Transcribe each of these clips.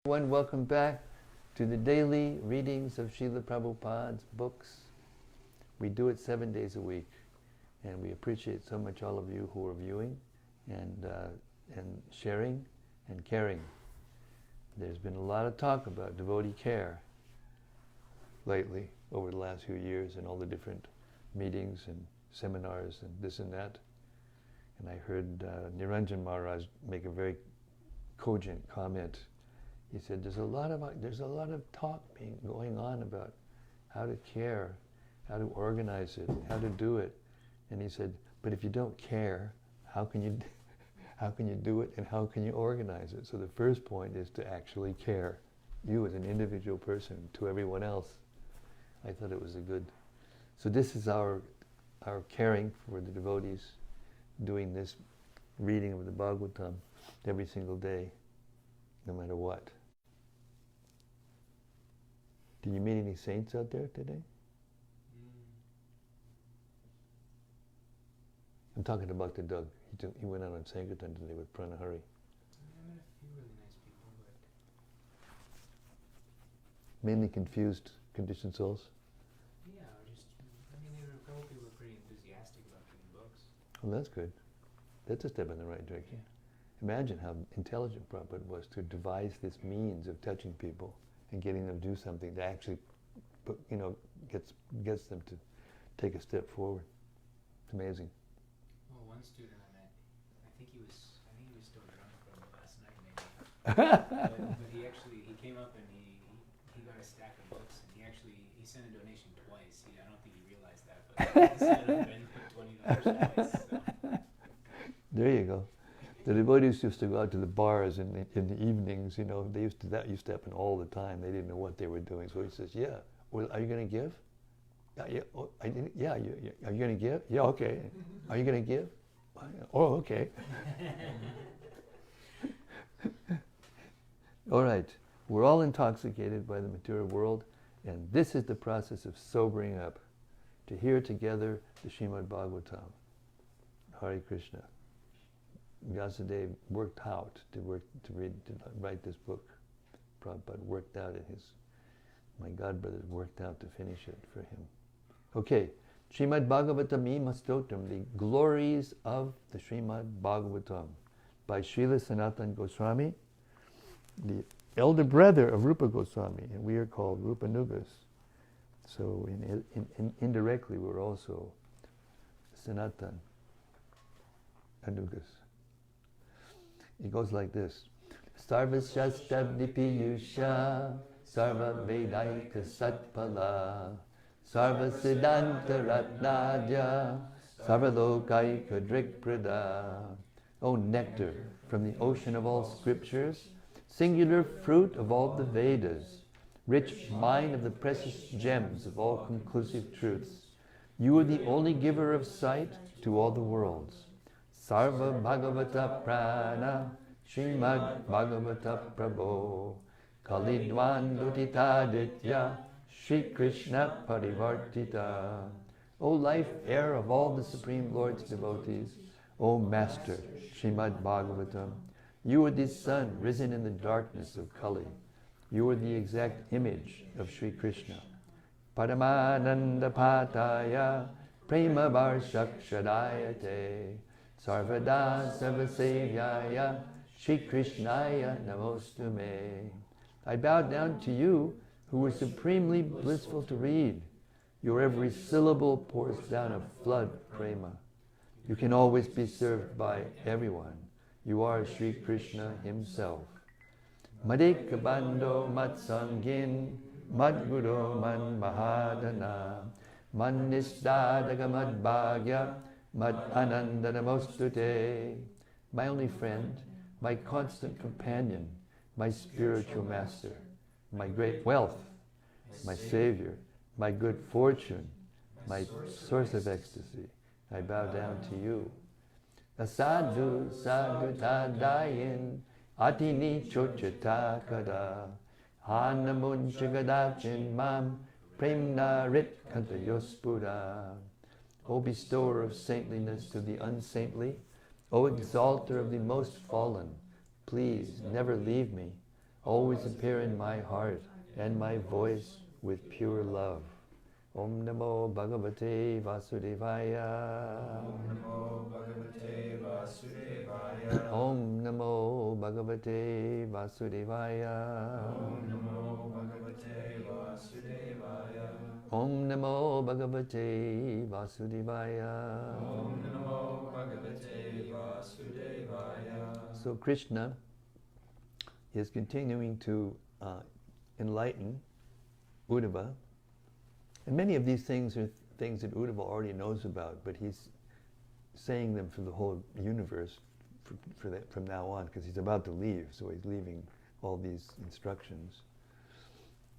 Everyone, welcome back to the daily readings of Srila Prabhupada's books. We do it 7 days a week, and we appreciate so much all of you who are viewing and sharing and caring. There's been a lot of talk about devotee care lately over the last few years in all the different meetings and seminars and this and that. And I heard Niranjan Maharaj make a very cogent comment. He said, there's a lot of talk going on about how to care, how to organize it, how to do it. And he said, but if you don't care, how can you do it and how can you organize it? So the first point is to actually care. You as an individual person to everyone else. I thought it was a good. So this is our caring for the devotees, doing this reading of the Bhagavatam every single day, no matter what. Did you meet any saints out there today? I'm talking about the Doug. He went out on Sankirtan today with Pranahari. I met a few really nice people, but... Mainly confused, conditioned souls? Yeah, there were a couple people who were pretty enthusiastic about reading books. Well, that's good. That's a step in the right direction. Yeah. Imagine how intelligent Prabhupada was to devise this means of touching people and getting them to do something that actually, gets them to take a step forward. It's amazing. Well, one student I met, I think he was still drunk from last night, maybe. but he came up and he got a stack of books, and he sent a donation twice. I don't think he realized that, but he sent it and put $20 twice. So. There you go. The devotees used to go out to the bars in the evenings, that used to happen all the time. They didn't know what they were doing. So he says, yeah, well, are you going to give? Yeah, oh, are you going to give? Yeah, okay. Are you going to give? Oh, okay. All right. We're all intoxicated by the material world, and this is the process of sobering up, to hear together the Srimad-Bhagavatam. Hare Krishna. Vyasadeva worked out to write this book. Prabhupada worked out my godbrothers worked out to finish it for him. Okay, Srimad-Bhagavatam Stotram, the glories of the Srimad-Bhagavatam, by Srila Sanatana Goswami, the elder brother of Rupa Goswami, and we are called Rupanugas. So indirectly we're also Sanatana Anugas. It goes like this. Sarva Shastabdipiyusha Sarva Vedaika Satpala Sarva Siddhanta Ratnadya Sarva Lokaika Drikprada. O nectar from the ocean of all scriptures, singular fruit of all the Vedas, rich mine of the precious gems of all conclusive truths, you are the only giver of sight to all the worlds. Sarva Bhagavata Prana Srimad Bhagavata Prabho Kalidwan Dutitaditya Shri Krishna Parivartita. O life air of all the Supreme Lord's devotees, O Master Srimad Bhagavatam, you are the sun risen in the darkness of Kali. You are the exact image of Shri Krishna. Paramananda Pataya Prema Varshakshadayate Sarvada Sarvasevyaya Shri Krishnaya Namostume. I bow down to you, who were supremely blissful to read. Your every syllable pours down a flood of prema. You can always be served by everyone. You are Shri Krishna himself. Madikabando Matsangin Madguru Man Mahadana Man Nisdadaga Mad Bhagya Mad Ananda Namostute. My only friend, my constant companion, my spiritual master, my great wealth, my savior, my good fortune, my source of ecstasy, I bow down to you. Asadu sadhu tadayin atini chochata kada hanamunchagadachin mam premna rit kantayospura. O bestower of saintliness to the unsaintly, O exalter of the most fallen, please never leave me. always appear in my heart and my voice with pure love. Om Namo Bhagavate Vasudevaya. Om Namo Bhagavate Vasudevaya. Om Namo Bhagavate Vasudevaya. Om Namo Bhagavate Vasudevaya. Om Namo Bhagavate Vasudevaya. Om Namo Bhagavate Vasudevaya. So Krishna is continuing to enlighten Uddhava. And many of these things are things that Uddhava already knows about, but he's saying them for the whole universe from now on, because he's about to leave, so he's leaving all these instructions.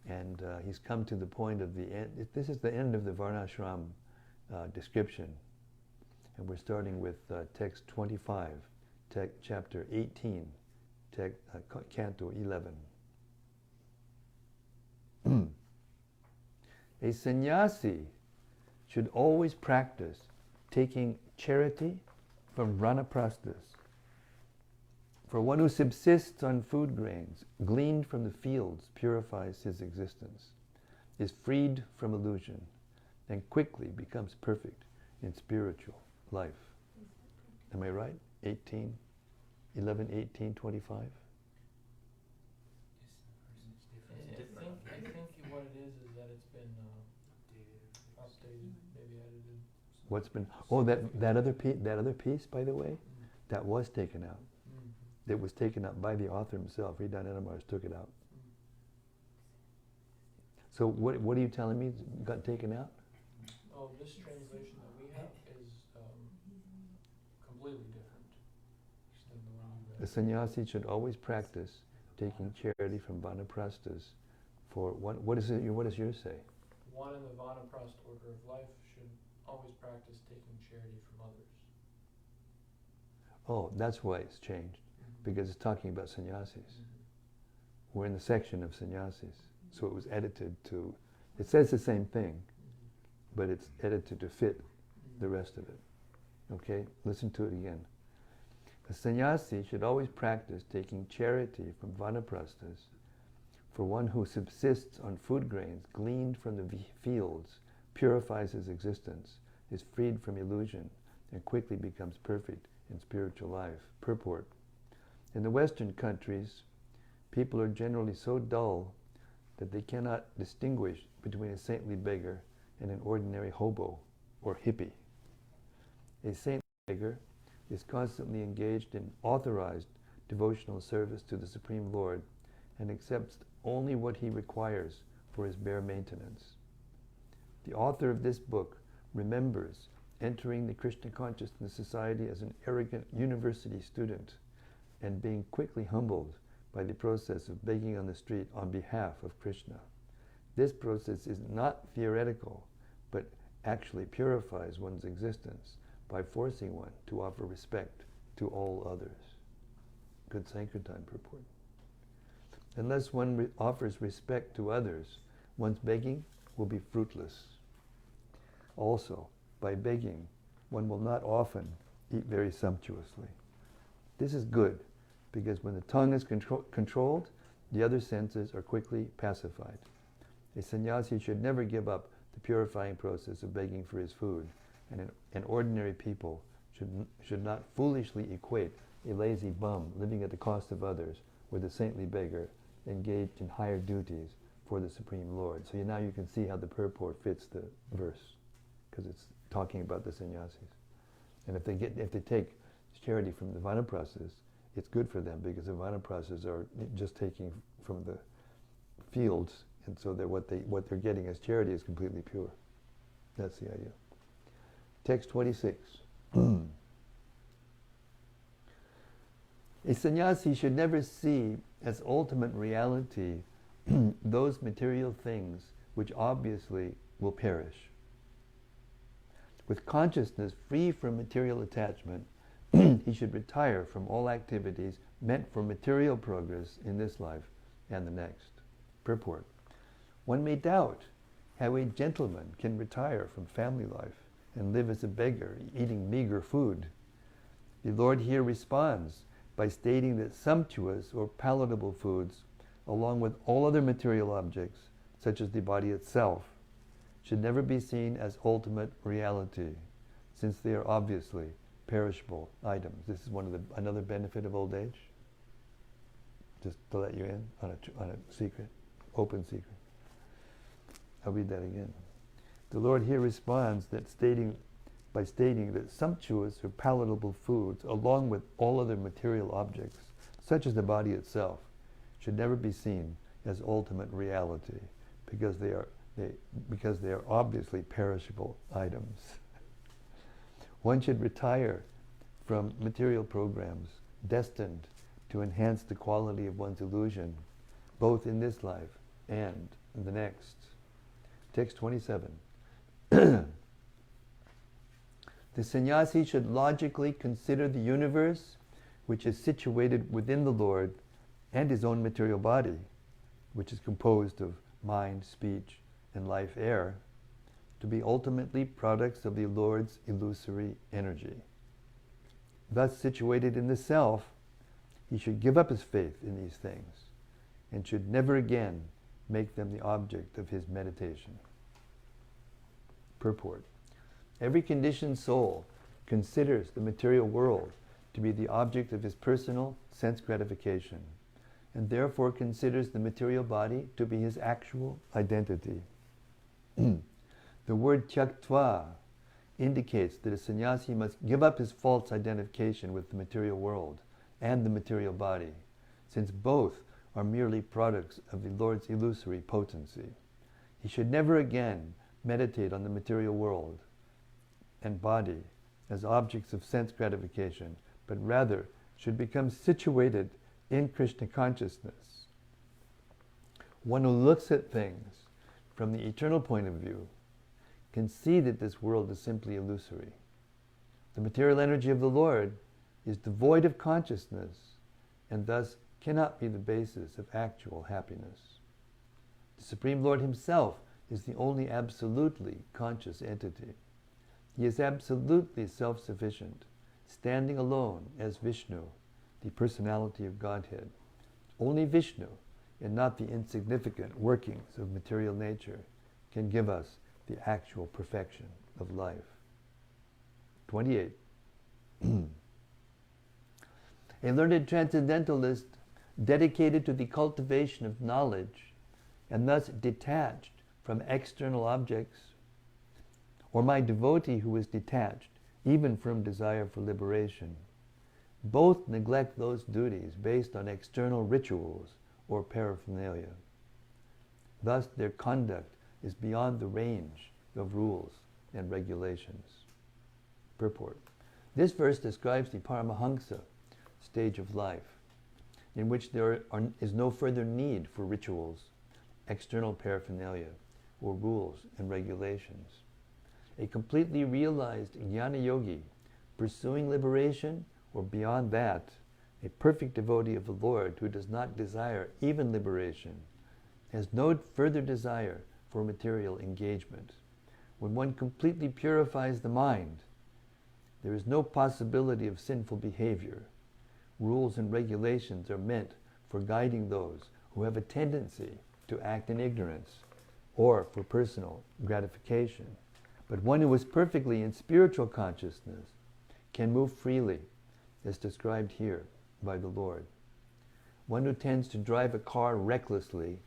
And he's come to the point of the end. This is the end of the Varnashram description. And we're starting with text 25, chapter 18, canto 11. A sannyasi should always practice taking charity from vanaprasthas. For one who subsists on food grains gleaned from the fields purifies his existence, is freed from illusion, and quickly becomes perfect in spiritual life. Am I right? 18, 11, 18, 25? I think what it is that it's been updated, maybe edited. What's been? Oh, that other piece, by the way, that was taken out. It was taken out by the author himself. Hridayan Edamars took it out. So what are you telling me got taken out? Oh, this translation that we have is completely different than the one you A read. sannyasi should always practice taking charity from vanaprasthas. For one, what does yours say? One in the Vanaprastha order of life should always practice taking charity from others. Oh, that's why it's changed, because it's talking about sannyasis. We're in the section of sannyasis, so it was edited to. It says the same thing, but it's edited to fit the rest of it. Okay, listen to it again. A sannyasi should always practice taking charity from vanaprasthas. For one who subsists on food grains gleaned from the fields, purifies his existence, is freed from illusion, and quickly becomes perfect in spiritual life. Purport. In the Western countries, people are generally so dull that they cannot distinguish between a saintly beggar and an ordinary hobo or hippie. A saintly beggar is constantly engaged in authorized devotional service to the Supreme Lord and accepts only what he requires for his bare maintenance. The author of this book remembers entering the Krishna Consciousness Society as an arrogant university student and being quickly humbled by the process of begging on the street on behalf of Krishna. This process is not theoretical, but actually purifies one's existence by forcing one to offer respect to all others. Good Sankirtan purport. Unless one offers respect to others, one's begging will be fruitless. Also, by begging, one will not often eat very sumptuously. This is good, because when the tongue is controlled, the other senses are quickly pacified. A sannyasi should never give up the purifying process of begging for his food, and ordinary people should not foolishly equate a lazy bum living at the cost of others with a saintly beggar engaged in higher duties for the Supreme Lord. So now you can see how the purport fits the verse, because it's talking about the sannyasis. And if they take charity from the vanaprasthas, it's good for them, because the vanaprasthas are just taking from the fields, and so that what they're getting as charity is completely pure. That's the idea. Text 26. A sannyasi should never see as ultimate reality those material things which obviously will perish. With consciousness free from material attachment, he should retire from all activities meant for material progress in this life and the next. Purport. One may doubt how a gentleman can retire from family life and live as a beggar, eating meager food. The Lord here responds by stating that sumptuous or palatable foods along with all other material objects, such as the body itself, should never be seen as ultimate reality, since they are obviously perishable items. This is another benefit of old age. Just to let you in on a secret, open secret. I'll read that again. The Lord here responds by stating that sumptuous or palatable foods, along with all other material objects, such as the body itself, should never be seen as ultimate reality, because they are obviously perishable items. One should retire from material programs destined to enhance the quality of one's illusion, both in this life and in the next. Text 27. The sannyasi should logically consider the universe, which is situated within the Lord, and his own material body, which is composed of mind, speech, and life air, to be ultimately products of the Lord's illusory energy. Thus situated in the self, he should give up his faith in these things, and should never again make them the object of his meditation. Purport. Every conditioned soul considers the material world to be the object of his personal sense gratification, and therefore considers the material body to be his actual identity. The word tyaktva indicates that a sannyasi must give up his false identification with the material world and the material body, since both are merely products of the Lord's illusory potency. He should never again meditate on the material world and body as objects of sense gratification, but rather should become situated in Krishna consciousness. One who looks at things from the eternal point of view can see that this world is simply illusory. The material energy of the Lord is devoid of consciousness, and thus cannot be the basis of actual happiness. The Supreme Lord himself is the only absolutely conscious entity. He is absolutely self-sufficient, standing alone as Vishnu, the personality of Godhead. Only Vishnu, and not the insignificant workings of material nature, can give us the actual perfection of life. 28. A learned transcendentalist dedicated to the cultivation of knowledge and thus detached from external objects, or my devotee who is detached even from desire for liberation, both neglect those duties based on external rituals or paraphernalia. Thus their conduct is beyond the range of rules and regulations. Purport. This verse describes the Paramahamsa stage of life, in which there is no further need for rituals, external paraphernalia, or rules and regulations. A completely realized jnana yogi, pursuing liberation or beyond that, a perfect devotee of the Lord who does not desire even liberation, has no further desire for material engagement. When one completely purifies the mind, there is no possibility of sinful behavior. Rules and regulations are meant for guiding those who have a tendency to act in ignorance or for personal gratification. But one who is perfectly in spiritual consciousness can move freely, as described here by the Lord. One who tends to drive a car recklessly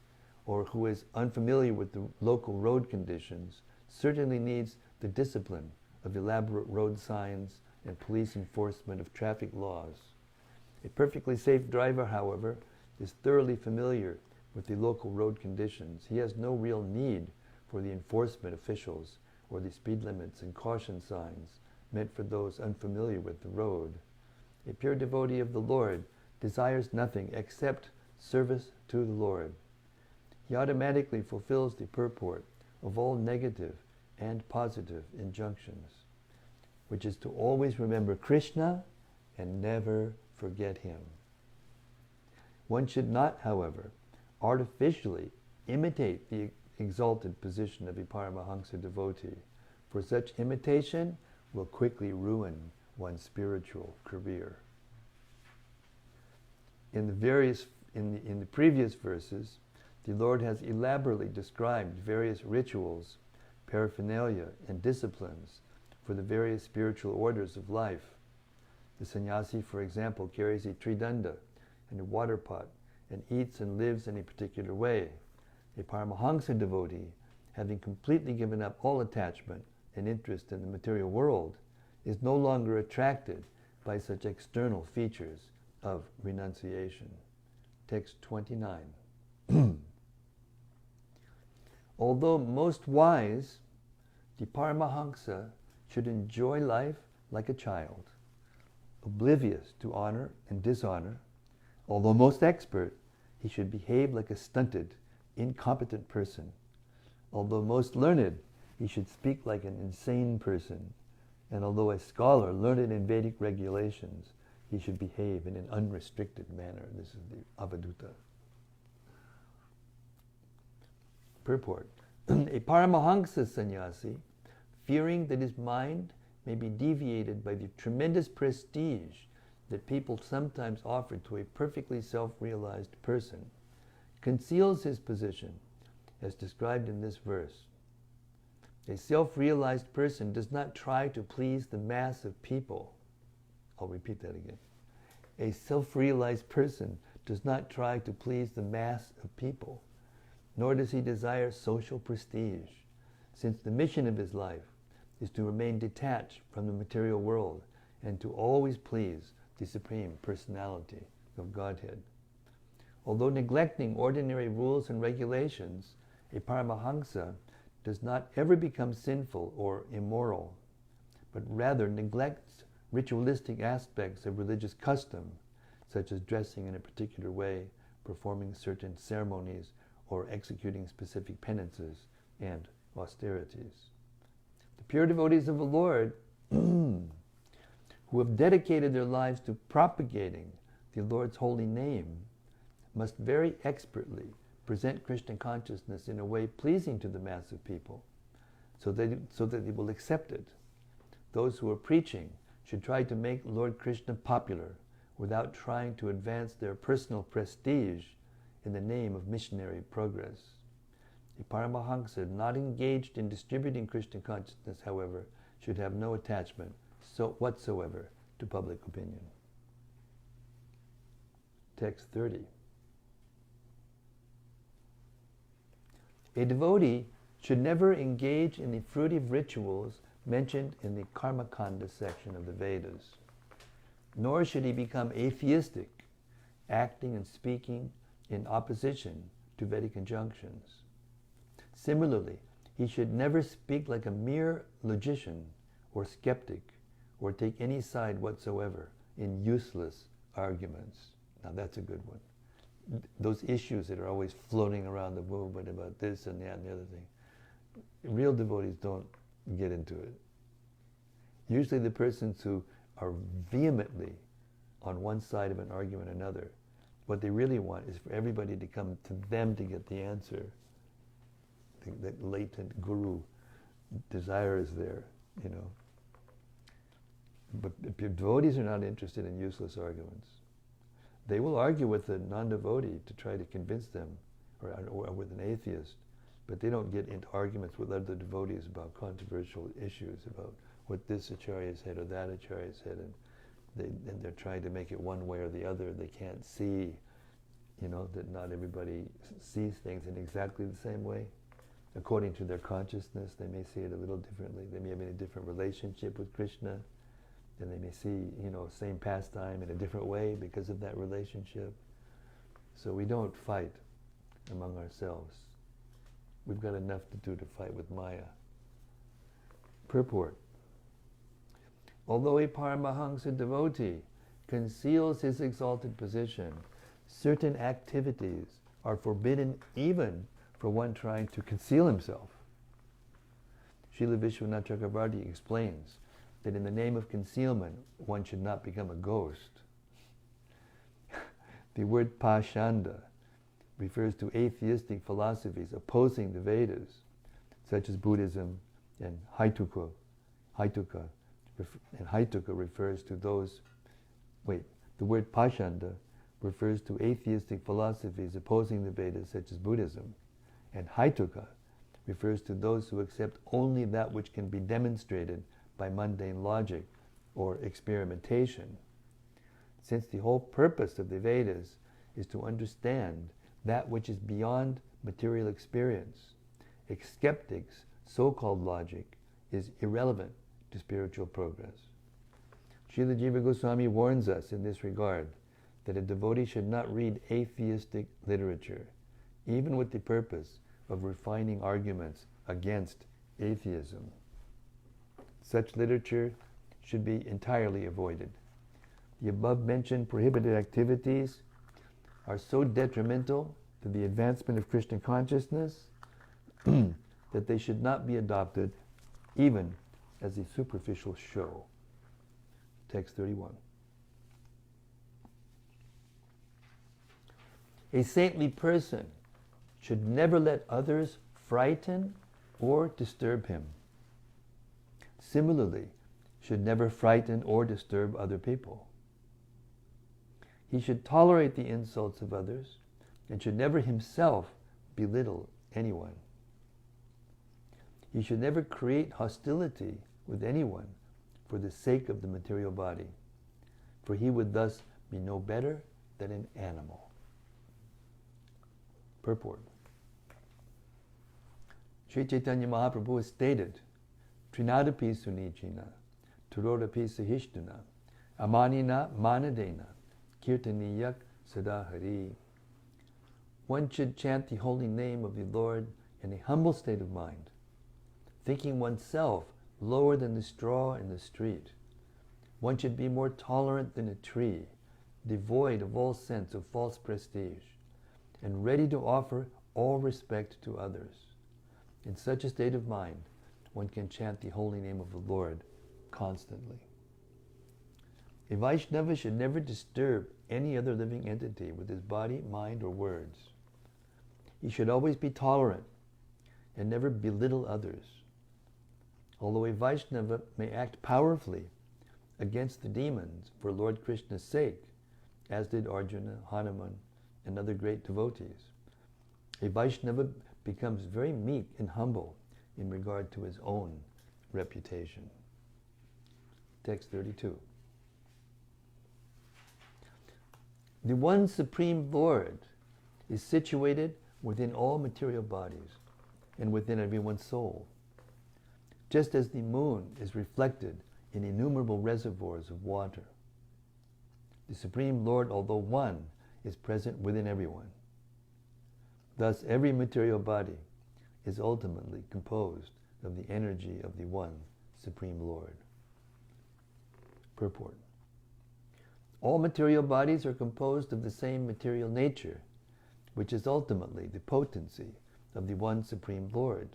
or who is unfamiliar with the local road conditions certainly needs the discipline of elaborate road signs and police enforcement of traffic laws. A perfectly safe driver, however, is thoroughly familiar with the local road conditions. He has no real need for the enforcement officials or the speed limits and caution signs meant for those unfamiliar with the road. A pure devotee of the Lord desires nothing except service to the Lord. He automatically fulfills the purport of all negative and positive injunctions, which is to always remember Krishna and never forget him. One should not, however, artificially imitate the exalted position of a Paramahamsa devotee, for such imitation will quickly ruin one's spiritual career. In the various in the previous verses, the Lord has elaborately described various rituals, paraphernalia, and disciplines for the various spiritual orders of life. The sannyasi, for example, carries a tridanda and a water pot and eats and lives in a particular way. A Paramahansa devotee, having completely given up all attachment and interest in the material world, is no longer attracted by such external features of renunciation. Text 29. Although most wise, the Paramahansa should enjoy life like a child, oblivious to honor and dishonor. Although most expert, he should behave like a stunted, incompetent person. Although most learned, he should speak like an insane person. And although a scholar learned in Vedic regulations, he should behave in an unrestricted manner. This is the Avadhuta. Purport. A Paramahansa sannyasi, fearing that his mind may be deviated by the tremendous prestige that people sometimes offer to a perfectly self-realized person, conceals his position, as described in this verse. A self-realized person does not try to please the mass of people. I'll repeat that again. A self-realized person does not try to please the mass of people, nor does he desire social prestige, since the mission of his life is to remain detached from the material world and to always please the Supreme Personality of Godhead. Although neglecting ordinary rules and regulations, a Paramahansa does not ever become sinful or immoral, but rather neglects ritualistic aspects of religious custom, such as dressing in a particular way, performing certain ceremonies, or executing specific penances and austerities. The pure devotees of the Lord, who have dedicated their lives to propagating the Lord's holy name, must very expertly present Krishna consciousness in a way pleasing to the mass of people, so that they will accept it. Those who are preaching should try to make Lord Krishna popular without trying to advance their personal prestige in the name of missionary progress. A Paramahansa not engaged in distributing Krishna consciousness, however, should have no attachment whatsoever to public opinion. Text 30. A devotee should never engage in the fruitive rituals mentioned in the Karmakanda section of the Vedas, nor should he become atheistic, acting and speaking in opposition to Vedic injunctions. Similarly, he should never speak like a mere logician or skeptic, or take any side whatsoever in useless arguments. Now that's a good one. Those issues that are always floating around the movement about this and that and the other thing, real devotees don't get into it. Usually the persons who are vehemently on one side of an argument or another, what they really want is for everybody to come to them to get the answer. That latent guru desire is there, you know. But if devotees are not interested in useless arguments, they will argue with a non-devotee to try to convince them, or with an atheist, but they don't get into arguments with other devotees about controversial issues, about what this acharya said or that acharya said, and they're trying to make it one way or the other. They can't see, you know, that not everybody sees things in exactly the same way. According to their consciousness, they may see it a little differently. They may have a different relationship with Krishna, and they may see, you know, same pastime in a different way because of that relationship. So we don't fight among ourselves. We've got enough to do to fight with Maya. Purport. Although a Paramahansa devotee conceals his exalted position, certain activities are forbidden even for one trying to conceal himself. Srila Vishwanath Chakravarti explains that in the name of concealment, one should not become a ghost. The word pashanda refers to atheistic philosophies opposing the Vedas, such as Buddhism and Haituka. And Haituka refers to those, the word pashanda refers to atheistic philosophies opposing the Vedas, such as Buddhism, and Haituka refers to those who accept only that which can be demonstrated by mundane logic or experimentation. Since the whole purpose of the Vedas is to understand that which is beyond material experience, a skeptic's so-called logic is irrelevant to spiritual progress. Srila Jiva Goswami warns us in this regard that a devotee should not read atheistic literature, even with the purpose of refining arguments against atheism. Such literature should be entirely avoided. The above-mentioned prohibited activities are so detrimental to the advancement of Krishna consciousness that they should not be adopted even as a superficial show. Text 31. A saintly person should never let others frighten or disturb him. Similarly, should never frighten or disturb other people. He should tolerate the insults of others and should never himself belittle anyone. He should never create hostility with anyone for the sake of the material body, for he would thus be no better than an animal. Purport. Sri Chaitanya Mahaprabhu has stated, Trinadapi Sunichina, Turodapi Sahishtuna, Amanina Manadena, Kirtaniyak Sadahari. One should chant the holy name of the Lord in a humble state of mind, thinking oneself lower than the straw in the street. One should be more tolerant than a tree, devoid of all sense of false prestige, and ready to offer all respect to others. In such a state of mind, one can chant the holy name of the Lord constantly. A Vaishnava should never disturb any other living entity with his body, mind, or words. He should always be tolerant and never belittle others. Although a Vaishnava may act powerfully against the demons for Lord Krishna's sake, as did Arjuna, Hanuman, and other great devotees, a Vaishnava becomes very meek and humble in regard to his own reputation. Text 32. The one Supreme Lord is situated within all material bodies and within everyone's soul, just as the moon is reflected in innumerable reservoirs of water. The Supreme Lord, although one, is present within everyone. Thus, every material body is ultimately composed of the energy of the one Supreme Lord. Purport. All material bodies are composed of the same material nature, which is ultimately the potency of the one Supreme Lord.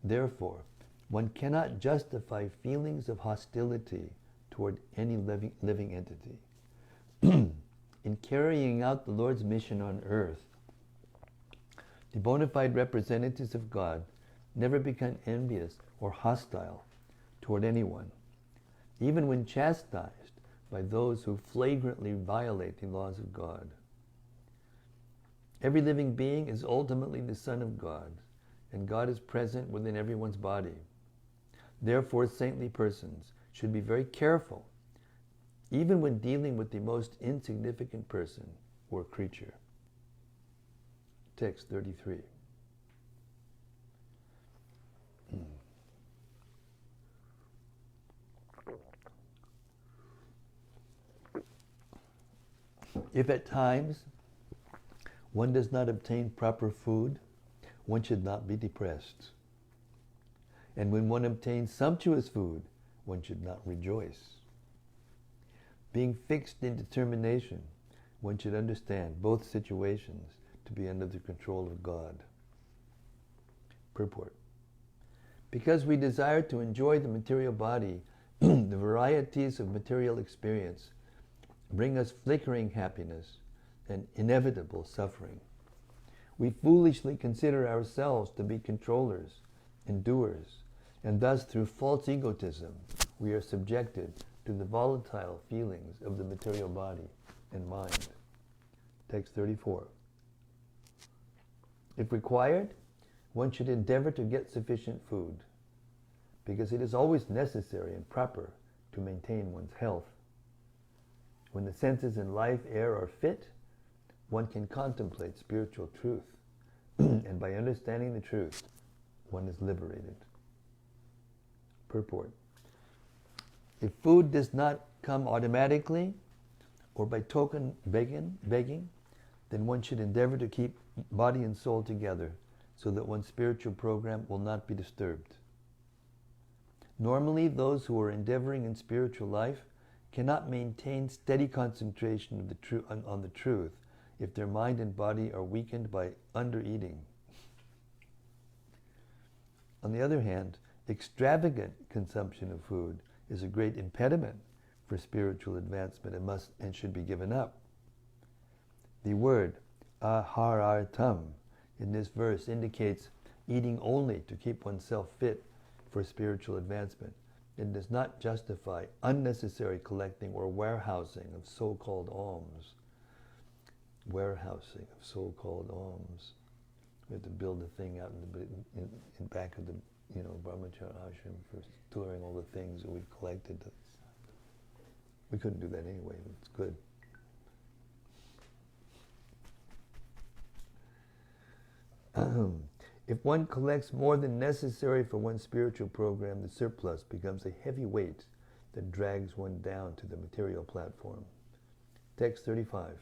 Therefore, one cannot justify feelings of hostility toward any living entity. In carrying out the Lord's mission on earth, the bona fide representatives of God never become envious or hostile toward anyone, even when chastised by those who flagrantly violate the laws of God. Every living being is ultimately the Son of God, and God is present within everyone's body. Therefore, saintly persons should be very careful, even when dealing with the most insignificant person or creature. Text 33. If at times one does not obtain proper food, one should not be depressed. And when one obtains sumptuous food, one should not rejoice. Being fixed in determination, one should understand both situations to be under the control of God. Purport. Because we desire to enjoy the material body, the varieties of material experience bring us flickering happiness and inevitable suffering. We foolishly consider ourselves to be controllers and doers, and thus through false egotism we are subjected to the volatile feelings of the material body and mind. Text 34. If required, one should endeavor to get sufficient food, because it is always necessary and proper to maintain one's health. When the senses in life, air are fit, one can contemplate spiritual truth, and by understanding the truth, one is liberated. Purport. If food does not come automatically or by token begging, then one should endeavor to keep body and soul together so that one's spiritual program will not be disturbed. Normally, those who are endeavoring in spiritual life cannot maintain steady concentration of on the truth if their mind and body are weakened by under-eating. On the other hand, extravagant consumption of food is a great impediment for spiritual advancement and should be given up. The word aharartam in this verse indicates eating only to keep oneself fit for spiritual advancement. It does not justify unnecessary collecting or warehousing of so-called alms. Warehousing of so-called alms. We have to build a thing out in back of the brahmachara ashram for storing all the things that we've collected. We couldn't do that anyway. It's good. If one collects more than necessary for one's spiritual program, the surplus becomes a heavy weight that drags one down to the material platform. Text 35.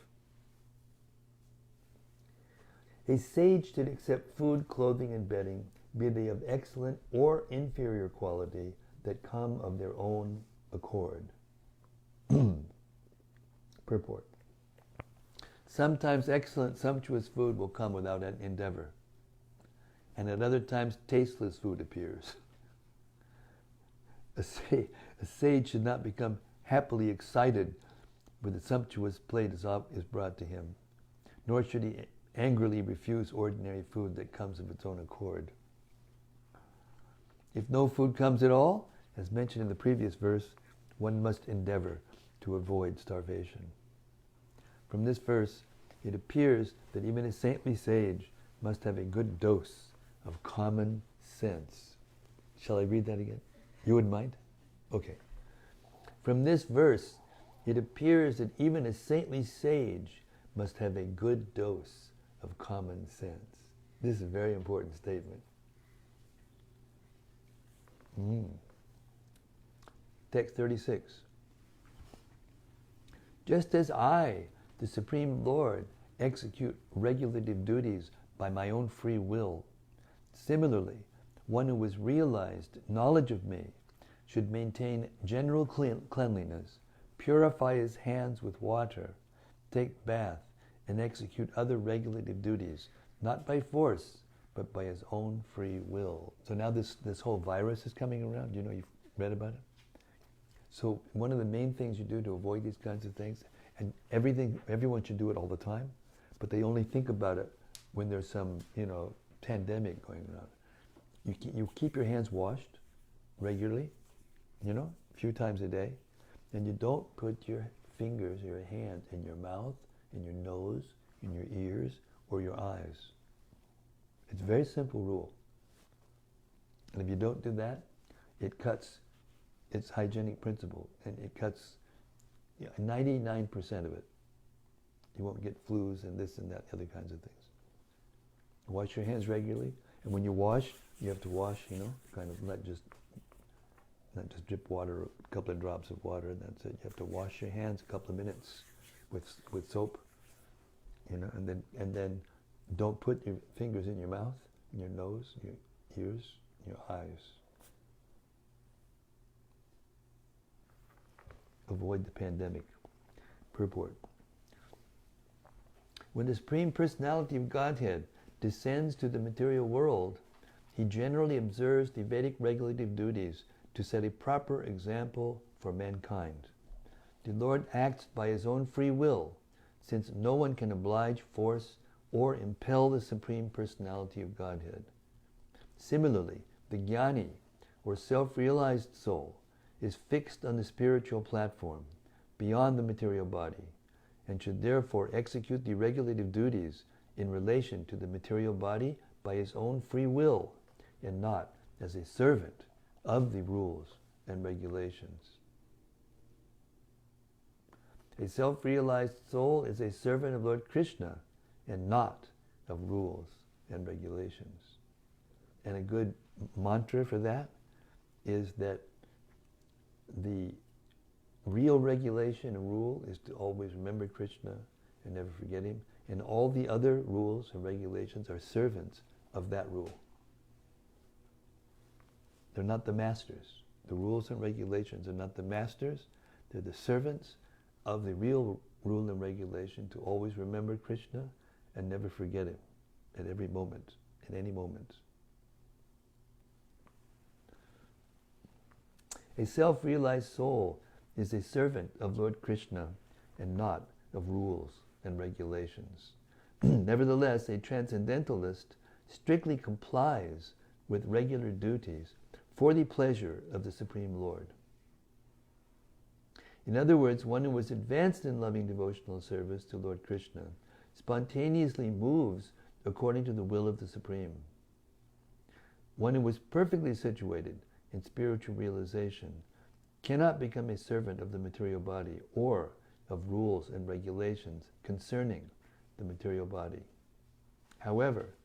A sage should accept food, clothing, and bedding, be they of excellent or inferior quality, that come of their own accord. Purport. Sometimes excellent, sumptuous food will come without an endeavor, and at other times tasteless food appears. A sage should not become happily excited when the sumptuous plate is brought to him, nor should he angrily refuse ordinary food that comes of its own accord. If no food comes at all, as mentioned in the previous verse, one must endeavor to avoid starvation. From this verse, it appears that even a saintly sage must have a good dose of common sense. Shall I read that again? You wouldn't mind? Okay. From this verse, it appears that even a saintly sage must have a good dose of common sense. This is a very important statement. Text 36. Just as I, the Supreme Lord, execute regulative duties by my own free will, similarly, one who has realized knowledge of me should maintain general cleanliness, purify his hands with water, take bath, and execute other regulative duties, not by force, but by his own free will. So now this whole virus is coming around. You've read about it? So one of the main things you do to avoid these kinds of things, and everyone should do it all the time, but they only think about it when there's some, pandemic going around. You keep your hands washed regularly, a few times a day, and you don't put your fingers, your hands in your mouth, in your nose, in your ears, or your eyes. It's a very simple rule. And if you don't do that, it cuts its hygienic principle, and it cuts 99% of it. You won't get flus and this and that, other kinds of things. Wash your hands regularly, and when you wash, you have to wash, kind of not just drip water, a couple of drops of water, and that's it. You have to wash your hands a couple of minutes with soap, and then don't put your fingers in your mouth, in your nose, your ears, your eyes. Avoid the pandemic. Purport. When the Supreme Personality of Godhead descends to the material world, he generally observes the Vedic regulative duties to set a proper example for mankind. The Lord acts by his own free will, since no one can oblige, force, or impel the Supreme Personality of Godhead. Similarly, the Jnani, or self-realized soul, is fixed on the spiritual platform, beyond the material body, and should therefore execute the regulative duties in relation to the material body by his own free will, and not as a servant of the rules and regulations. A self-realized soul is a servant of Lord Krishna and not of rules and regulations. And a good mantra for that is that the real regulation and rule is to always remember Krishna and never forget him, and all the other rules and regulations are servants of that rule. They're not the masters. The rules and regulations are not the masters, they're the servants of the real rule and regulation to always remember Krishna and never forget him at every moment, at any moment. A self-realized soul is a servant of Lord Krishna and not of rules and regulations. Nevertheless, a transcendentalist strictly complies with regular duties for the pleasure of the Supreme Lord. In other words, one who is advanced in loving devotional service to Lord Krishna spontaneously moves according to the will of the Supreme. One who is perfectly situated in spiritual realization cannot become a servant of the material body or of rules and regulations concerning the material body. However,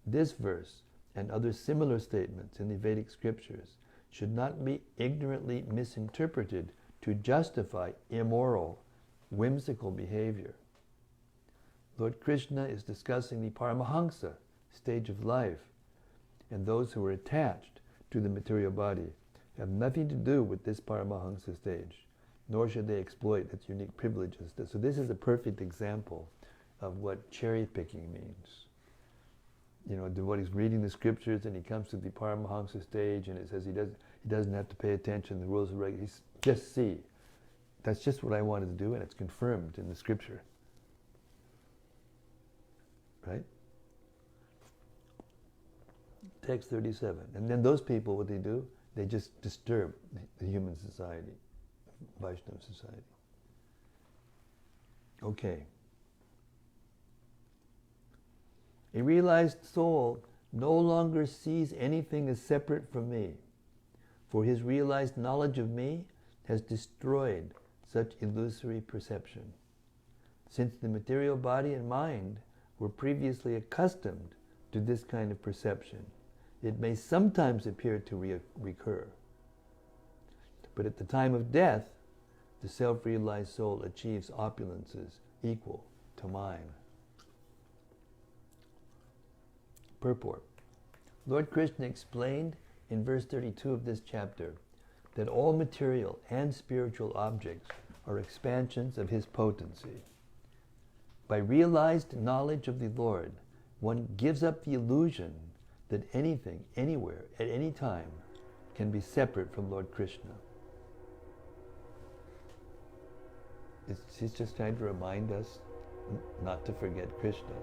this verse and other similar statements in the Vedic scriptures should not be ignorantly misinterpreted to justify immoral, whimsical behavior. Lord Krishna is discussing the Paramahansa stage of life, and those who are attached to the material body have nothing to do with this Paramahansa stage, nor should they exploit its unique privileges. So this is a perfect example of what cherry picking means. You know, devotee's reading the scriptures and he comes to the Paramahansa stage and it says he doesn't have to pay attention to the rules and regulations. Just see. That's just what I wanted to do, and it's confirmed in the scripture. Right? Text 37. And then those people, what they do, they just disturb the human society, Vaishnava society. Okay. A realized soul no longer sees anything as separate from me, for his realized knowledge of me has destroyed such illusory perception. Since the material body and mind were previously accustomed to this kind of perception, it may sometimes appear to recur. But at the time of death, the self-realized soul achieves opulences equal to mine. Purport. Lord Krishna explained in verse 32 of this chapter that all material and spiritual objects are expansions of his potency. By realized knowledge of the Lord, one gives up the illusion that anything, anywhere, at any time, can be separate from Lord Krishna. He's just trying to remind us not to forget Krishna,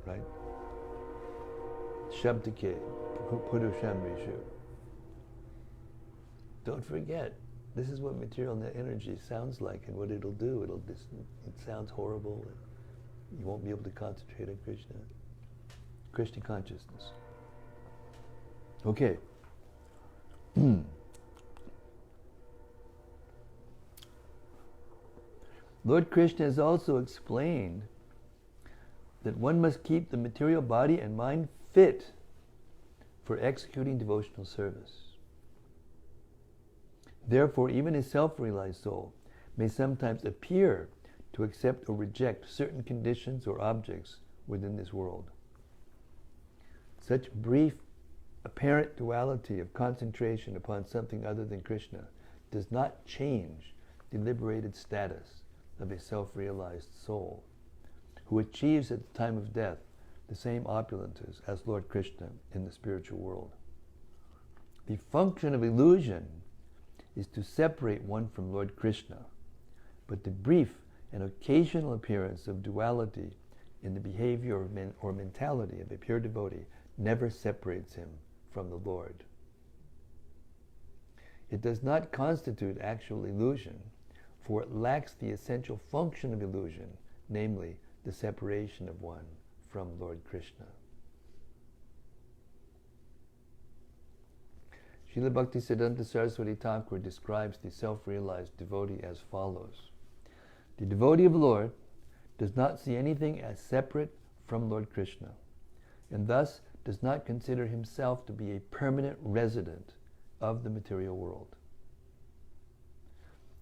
right? Shabdike, Purushamrishu. Don't forget, this is what material energy sounds like and what it'll do. It sounds horrible. You won't be able to concentrate on Krishna. Krishna consciousness. Okay. Lord Krishna has also explained that one must keep the material body and mind fit for executing devotional service. Therefore, even a self-realized soul may sometimes appear to accept or reject certain conditions or objects within this world. Such brief, apparent duality of concentration upon something other than Krishna does not change the liberated status of a self-realized soul, who achieves at the time of death the same opulences as Lord Krishna in the spiritual world. The function of illusion is to separate one from Lord Krishna, but the brief and occasional appearance of duality in the behavior or mentality of a pure devotee never separates him from the Lord. It does not constitute actual illusion, for it lacks the essential function of illusion, namely the separation of one from Lord Krishna. Srila Bhaktisiddhanta Saraswati Thakur describes the self-realized devotee as follows. The devotee of the Lord does not see anything as separate from Lord Krishna, and thus does not consider himself to be a permanent resident of the material world.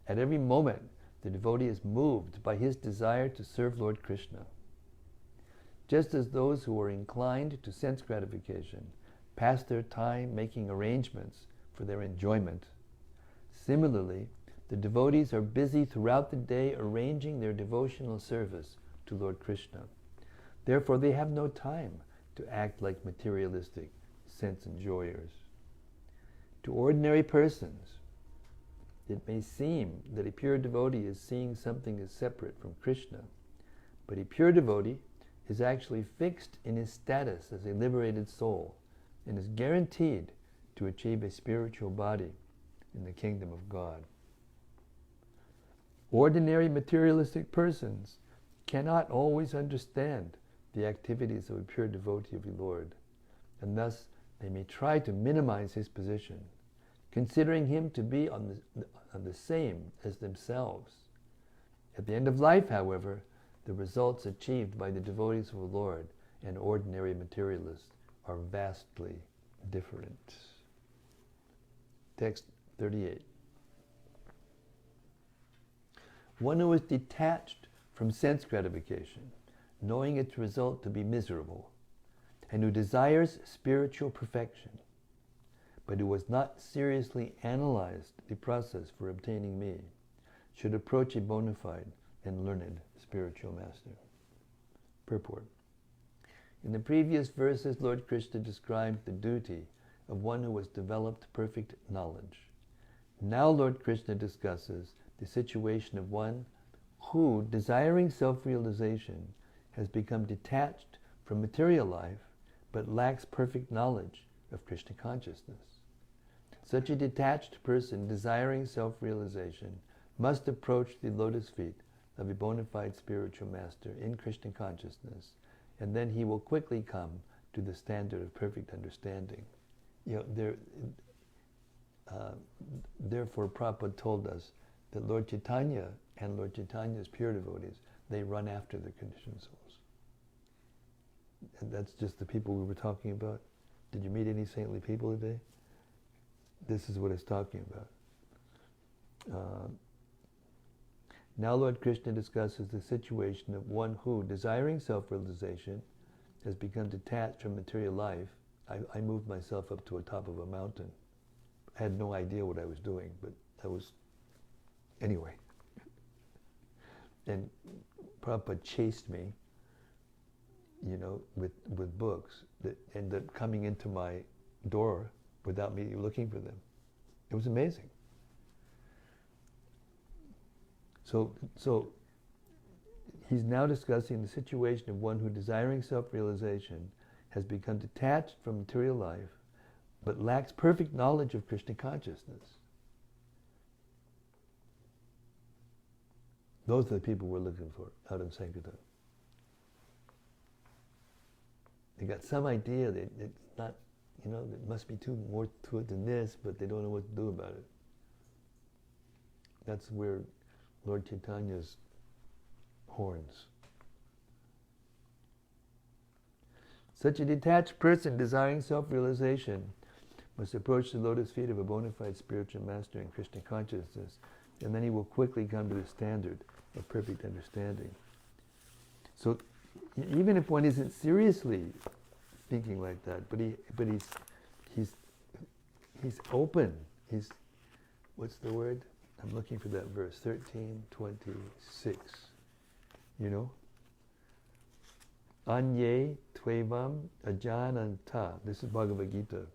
At every moment, the devotee is moved by his desire to serve Lord Krishna. Just as those who are inclined to sense gratification pass their time making arrangements for their enjoyment, similarly, the devotees are busy throughout the day arranging their devotional service to Lord Krishna. Therefore, they have no time to act like materialistic sense enjoyers. To ordinary persons, it may seem that a pure devotee is seeing something as separate from Krishna, but a pure devotee is actually fixed in his status as a liberated soul and is guaranteed to achieve a spiritual body in the kingdom of God. Ordinary materialistic persons cannot always understand the activities of a pure devotee of the Lord, and thus they may try to minimize his position, considering him to be on the same as themselves. At the end of life, however, the results achieved by the devotees of the Lord and ordinary materialists are vastly different. Text 38. One who is detached from sense gratification, knowing its result to be miserable, and who desires spiritual perfection, but who has not seriously analyzed the process for obtaining me, should approach a bona fide and learned spiritual master. Purport. In the previous verses, Lord Krishna described the duty of one who has developed perfect knowledge. Now Lord Krishna discusses the situation of one who, desiring self-realization, has become detached from material life but lacks perfect knowledge of Krishna consciousness. Such a detached person desiring self-realization must approach the lotus feet of a bona fide spiritual master in Krishna consciousness, and then he will quickly come to the standard of perfect understanding. Therefore Prabhupada told us that Lord Chaitanya and Lord Chaitanya's pure devotees, they run after the conditioned souls. And that's just the people we were talking about. Did you meet any saintly people today? This is what it's talking about. Now Lord Krishna discusses the situation of one who, desiring self-realization, has become detached from material life. I moved myself up to the top of a mountain. I had no idea what I was doing, but I was, anyway. And Prabhupada chased me, with books that ended up coming into my door without me looking for them. It was amazing. So he's now discussing the situation of one who, desiring self-realization, has become detached from material life, but lacks perfect knowledge of Krishna consciousness. Those are the people we're looking for out in Sankirtan. They got some idea that it's not, there must be more to it than this, but they don't know what to do about it. That's where Lord Chaitanya's horns. Such a detached person desiring self-realization must approach the lotus feet of a bona fide spiritual master in Krishna consciousness, and then he will quickly come to the standard of perfect understanding. So even if one isn't seriously thinking like that, but he's open. He's, what's the word? I'm looking for that verse, 13:26. Anye tvevam ajananta. This is Bhagavad Gita.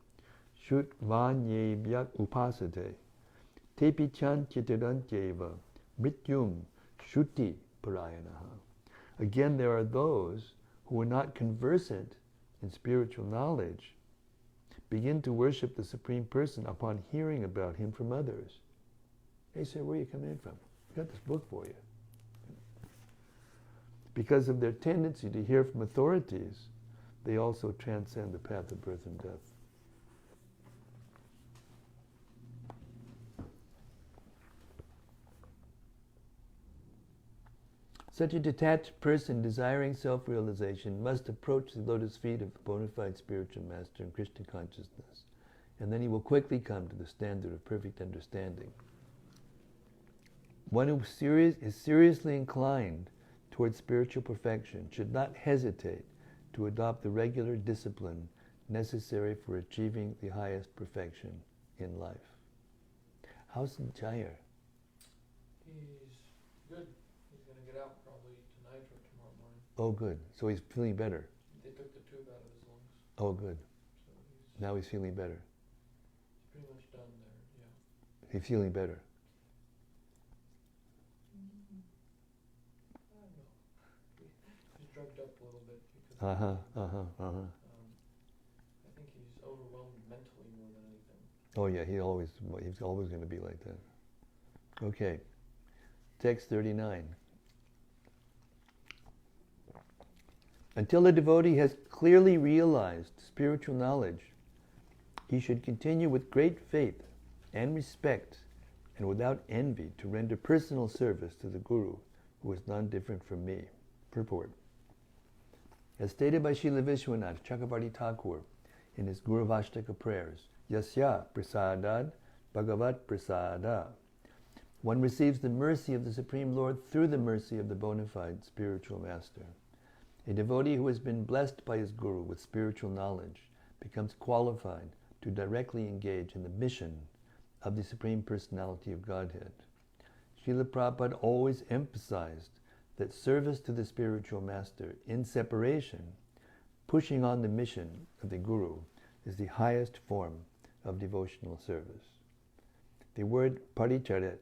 Shut vanye byak upasate. Tepi chan chitirantyeva. Mrityum shuti parayanaha. Again, there are those who are not conversant in spiritual knowledge, begin to worship the Supreme Person upon hearing about him from others. They say, where are you coming in from? got this book for you. Because of their tendency to hear from authorities, they also transcend the path of birth and death. Such a detached person desiring self-realization must approach the lotus feet of the bona fide spiritual master in Krishna consciousness, and then he will quickly come to the standard of perfect understanding. One who is seriously inclined towards spiritual perfection should not hesitate to adopt the regular discipline necessary for achieving the highest perfection in life. How's Jayar? He's good. He's going to get out probably tonight or tomorrow morning. Oh, good. So he's feeling better. They took the tube out of his lungs. Oh, good. So Now he's feeling better. he's pretty much done there, yeah. He's feeling better. I don't know. He's drugged up a little bit because I think he's overwhelmed mentally more than anything. Oh yeah, he's always going to be like that. Okay. Text 39. Until a devotee has clearly realized spiritual knowledge, he should continue with great faith and respect and without envy to render personal service to the Guru, who is none different from me. Purport. As stated by Srila Vishwanath Chakravarti Thakur in his Guru Vashtaka prayers, Yasya prasadad bhagavat prasada. One receives the mercy of the Supreme Lord through the mercy of the bona fide spiritual master. A devotee who has been blessed by his Guru with spiritual knowledge becomes qualified to directly engage in the mission of the Supreme Personality of Godhead. Srila Prabhupada always emphasized that service to the spiritual master in separation, pushing on the mission of the Guru, is the highest form of devotional service. The word paricharet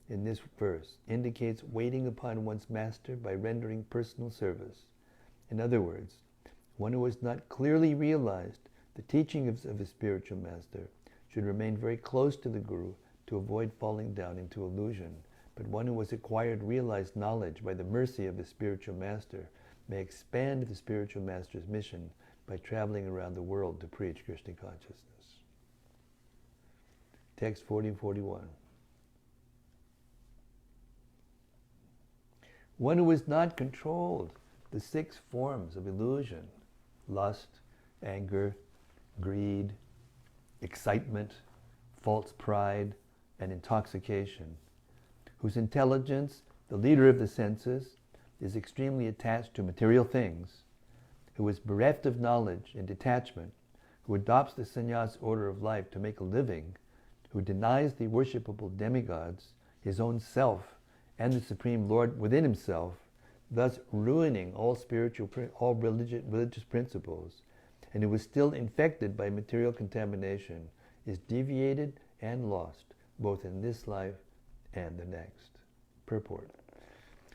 in this verse indicates waiting upon one's master by rendering personal service. In other words, one who has not clearly realized the teaching of his spiritual master should remain very close to the Guru to avoid falling down into illusion. But one who has acquired realized knowledge by the mercy of the spiritual master may expand the spiritual master's mission by traveling around the world to preach Krishna consciousness. Text 40 and 41. One who has not controlled the 6 forms of illusion, lust, anger, greed, excitement, false pride, and intoxication, whose intelligence, the leader of the senses, is extremely attached to material things, who is bereft of knowledge and detachment, who adopts the sannyas order of life to make a living, who denies the worshipable demigods, his own self, and the Supreme Lord within himself, thus ruining all religious principles, and who is still infected by material contamination, is deviated and lost, both in this life and the next. Purport.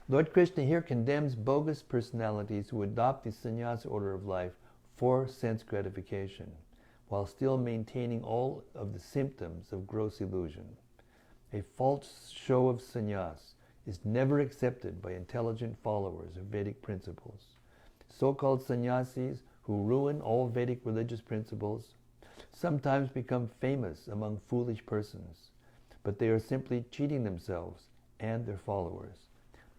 Lord Krishna here condemns bogus personalities who adopt the sannyas order of life for sense gratification, while still maintaining all of the symptoms of gross illusion. A false show of sannyas is never accepted by intelligent followers of Vedic principles. So-called sannyasis who ruin all Vedic religious principles sometimes become famous among foolish persons, but they are simply cheating themselves and their followers.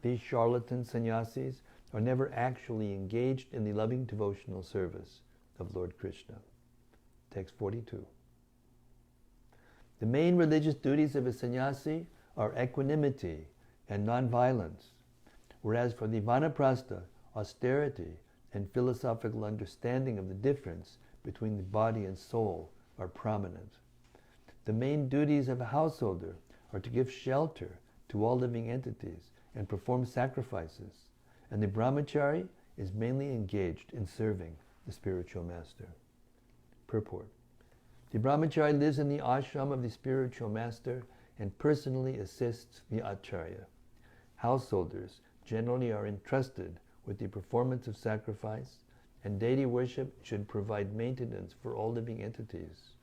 These charlatan sannyasis are never actually engaged in the loving devotional service of Lord Krishna. Text 42. The main religious duties of a sannyasi are equanimity and non-violence, whereas for the vanaprastha, austerity and philosophical understanding of the difference between the body and soul are prominent. The main duties of a householder are to give shelter to all living entities and perform sacrifices, and the brahmachari is mainly engaged in serving the spiritual master. Purport. The brahmachari lives in the ashram of the spiritual master and personally assists the acharya. Householders generally are entrusted with the performance of sacrifice, and deity worship should provide maintenance for all living entities.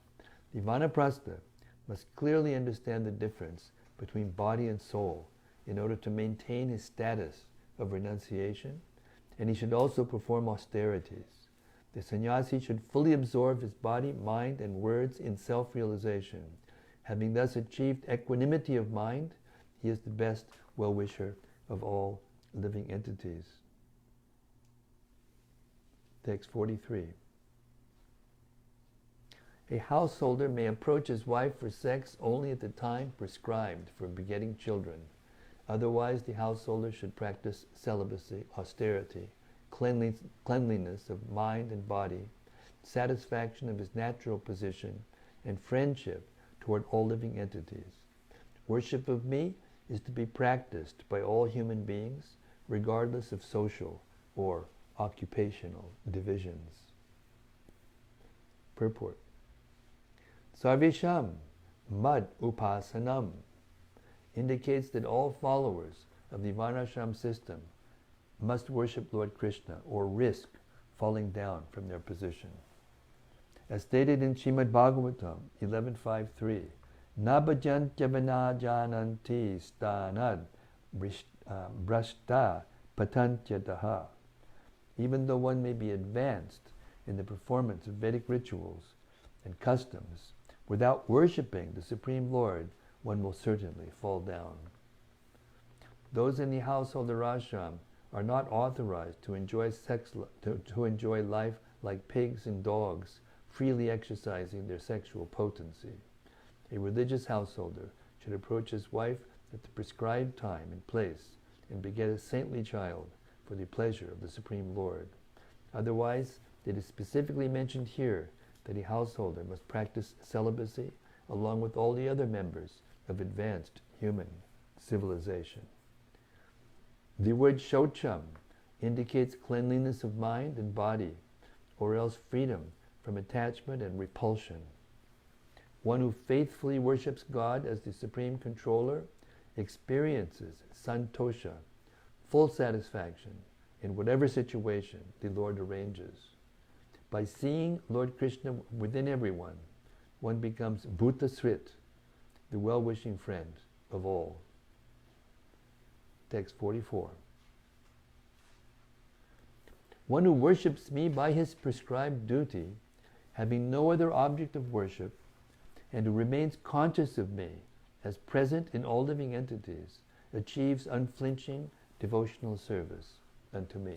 The vanaprastha must clearly understand the difference between body and soul in order to maintain his status of renunciation, and he should also perform austerities. The sannyasi should fully absorb his body, mind, and words in self-realization. Having thus achieved equanimity of mind, he is the best well-wisher of all living entities. Text 43. A householder may approach his wife for sex only at the time prescribed for begetting children. Otherwise, the householder should practice celibacy, austerity, cleanliness of mind and body, satisfaction of his natural position, and friendship toward all living entities. Worship of me is to be practiced by all human beings, regardless of social or occupational divisions. Purport. Sarvesham mad upasanam indicates that all followers of the Varnashram system must worship Lord Krishna or risk falling down from their position. As stated in Srimad-Bhagavatam 11.5.3, Nabhajantya vanajananti stanad brashta patantya daha. Even though one may be advanced in the performance of Vedic rituals and customs, without worshipping the Supreme Lord, one will certainly fall down. Those in the householder ashram are not authorized to enjoy life like pigs and dogs, freely exercising their sexual potency. A religious householder should approach his wife at the prescribed time and place and beget a saintly child for the pleasure of the Supreme Lord. Otherwise, it is specifically mentioned here that a householder must practice celibacy along with all the other members of advanced human civilization. The word shocham indicates cleanliness of mind and body, or else freedom from attachment and repulsion. One who faithfully worships God as the supreme controller experiences santosha, full satisfaction in whatever situation the Lord arranges. By seeing Lord Krishna within everyone, one becomes bhutasrit, the well-wishing friend of all. Text 44. One who worships me by his prescribed duty, having no other object of worship, and who remains conscious of me as present in all living entities, achieves unflinching devotional service unto me.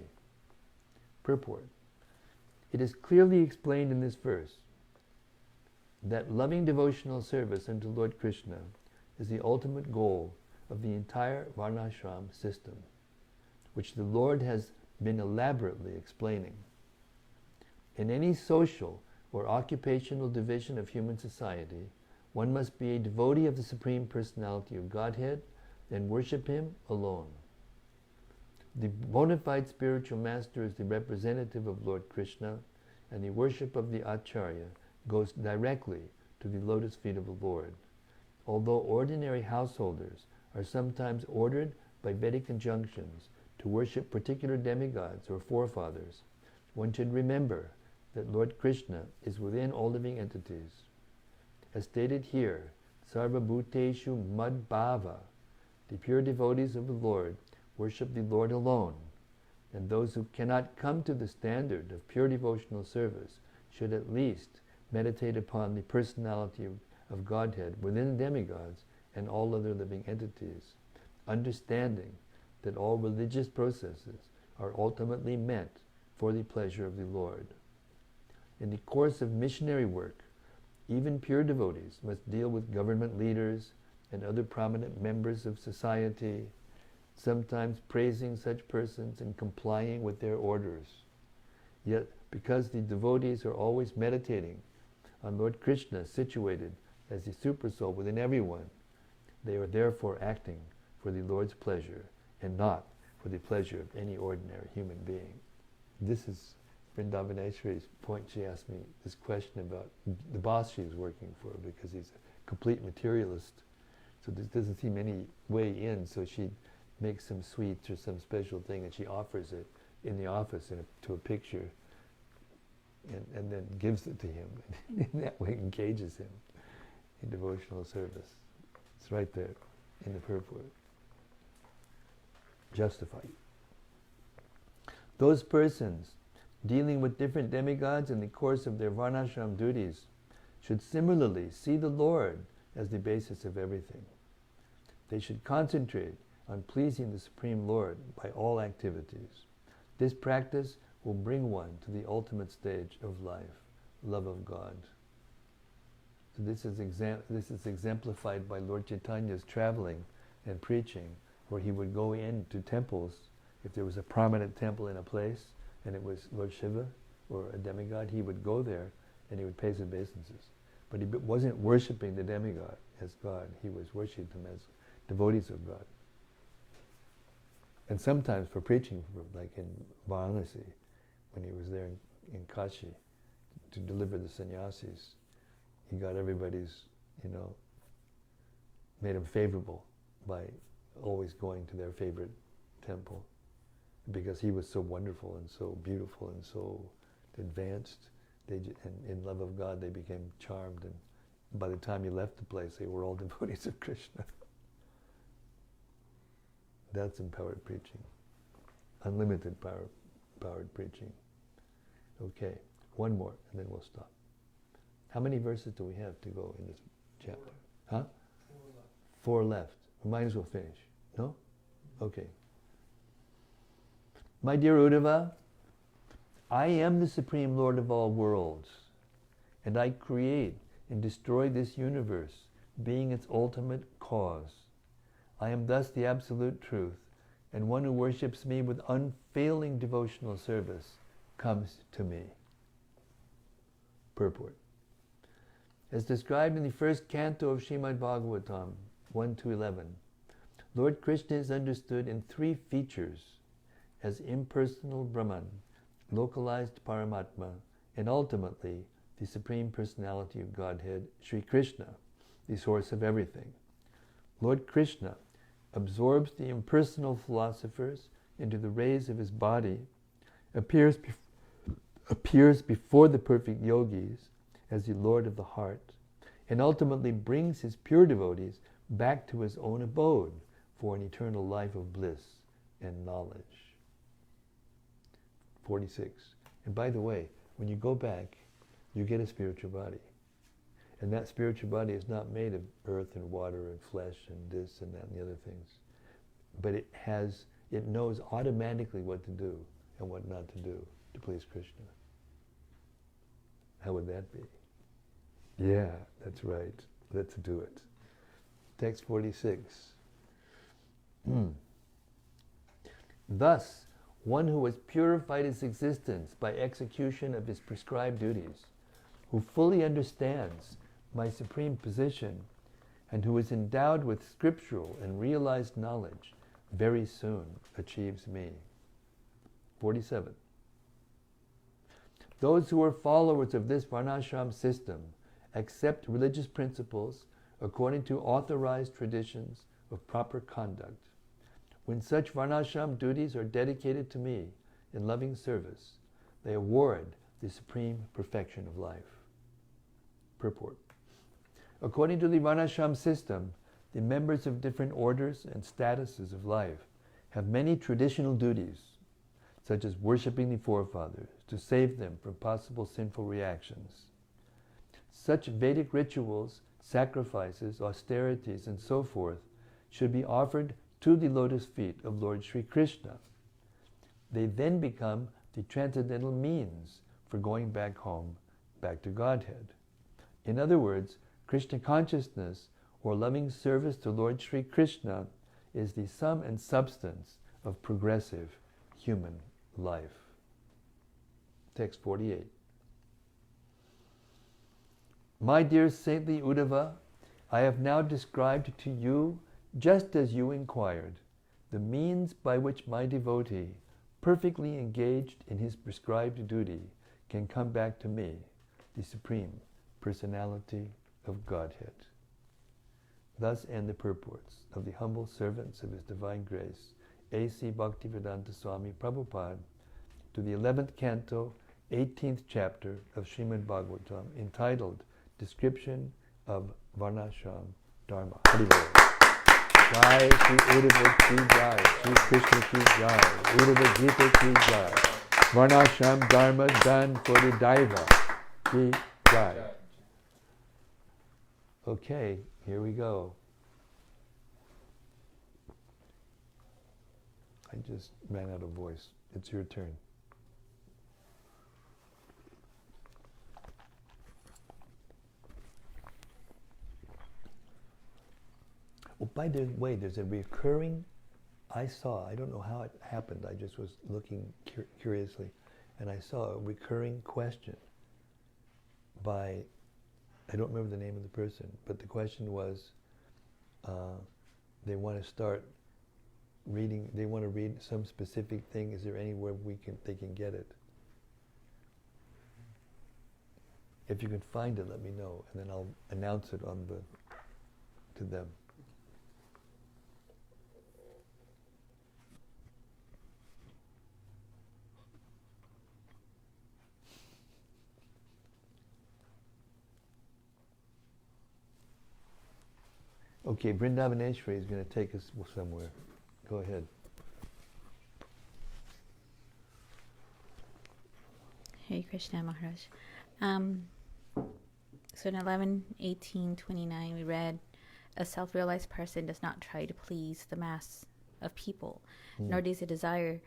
Purport. It is clearly explained in this verse that loving devotional service unto Lord Krishna is the ultimate goal of the entire Varnashram system, which the Lord has been elaborately explaining. In any social or occupational division of human society, one must be a devotee of the Supreme Personality of Godhead and worship Him alone. The bona fide spiritual master is the representative of Lord Krishna, and the worship of the Acharya goes directly to the lotus feet of the Lord. Although ordinary householders are sometimes ordered by Vedic injunctions to worship particular demigods or forefathers, one should remember that Lord Krishna is within all living entities. As stated here, Sarva Bhuteshu Mad Bhava, the pure devotees of the Lord worship the Lord alone, and those who cannot come to the standard of pure devotional service should at least meditate upon the personality of Godhead within the demigods and all other living entities, understanding that all religious processes are ultimately meant for the pleasure of the Lord. In the course of missionary work, even pure devotees must deal with government leaders and other prominent members of society, sometimes praising such persons and complying with their orders. Yet, because the devotees are always meditating on Lord Krishna situated as the Supersoul within everyone, they are therefore acting for the Lord's pleasure and not for the pleasure of any ordinary human being. This is Vrindavaneshwari's point. She asked me this question about the boss she's working for, because he's a complete materialist. So there doesn't seem any way in, so she makes some sweets or some special thing and she offers it in the office to a picture and then gives it to him. In that way engages him in devotional service. It's right there. in the purport. Justified. Those persons dealing with different demigods in the course of their varnashram duties should similarly see the Lord as the basis of everything. They should concentrate on pleasing the Supreme Lord by all activities. This practice will bring one to the ultimate stage of life, love of God. So this is exemplified by Lord Chaitanya's traveling and preaching, where he would go into temples. If there was a prominent temple in a place, and it was Lord Shiva or a demigod, he would go there and he would pay his obeisances. But he wasn't worshipping the demigod as God. He was worshipping them as devotees of God. And sometimes for preaching, like in Varanasi, when he was there in Kashi to deliver the sannyasis, he got everybody's, made them favorable by always going to their favorite temple. Because he was so wonderful and so beautiful and so advanced, and in love of God, they became charmed. And by the time he left the place, they were all devotees of Krishna. That's empowered preaching. Unlimited powered preaching. Okay, one more, and then we'll stop. How many verses do we have to go in this chapter? Huh? 4 left. We might as well finish. No? Okay. My dear Uddhava, I am the Supreme Lord of all worlds, and I create and destroy this universe, being its ultimate cause. I am thus the absolute truth, and one who worships me with unfailing devotional service comes to me. Purport. As described in the first canto of Srimad-Bhagavatam, 1-11, Lord Krishna is understood in 3 features: as impersonal Brahman, localized Paramatma, and ultimately the Supreme Personality of Godhead, Sri Krishna, the source of everything. Lord Krishna absorbs the impersonal philosophers into the rays of his body, appears before the perfect yogis as the Lord of the heart, and ultimately brings his pure devotees back to his own abode for an eternal life of bliss and knowledge. 46. And by the way, when you go back, you get a spiritual body. And that spiritual body is not made of earth and water and flesh and this and that and the other things. But it knows automatically what to do and what not to do to please Krishna. How would that be? Yeah, that's right. Let's do it. Text 46. Thus, one who has purified his existence by execution of his prescribed duties, who fully understands my supreme position, and who is endowed with scriptural and realized knowledge, very soon achieves me. 47. Those who are followers of this Varnashram system accept religious principles according to authorized traditions of proper conduct. When such Varnashram duties are dedicated to me in loving service, they award the supreme perfection of life. Purport. According to the Varnashram system, the members of different orders and statuses of life have many traditional duties, such as worshipping the forefathers to save them from possible sinful reactions. Such Vedic rituals, sacrifices, austerities, and so forth should be offered to the lotus feet of Lord Sri Krishna. They then become the transcendental means for going back home, back to Godhead. In other words, Krishna consciousness or loving service to Lord Sri Krishna is the sum and substance of progressive human life. Text 48. My dear saintly Uddhava, I have now described to you, just as you inquired, the means by which my devotee, perfectly engaged in his prescribed duty, can come back to me, the Supreme Personality of Godhead. Thus end the purports of the humble servants of His Divine Grace, A.C. Bhaktivedanta Swami Prabhupada, to the 11th canto, 18th chapter of Srimad-Bhagavatam, entitled Description of Varnasrama-dharma. Hari Bol. Jai Shri Uddhava Ki Jai, Shri Krishna Ki Jai, Uddhava Gita Ki Jai, Varnasrama-dharma done for the Daiva Ki Jai. Okay, here we go. I just ran out of voice. It's your turn. Oh, by the way, there's a recurring, I don't know how it happened, I just was looking curiously, and I saw a recurring question by, I don't remember the name of the person, but the question was, they want to start reading, they want to read some specific thing. Is there anywhere they can get it? If you can find it, let me know, and then I'll announce it to them. Okay, Vrindavaneshwari is going to take us somewhere. Go ahead. Hare Krishna Maharaj. So in 11:18:29 we read, a self-realized person does not try to please the mass of people, nor does he desire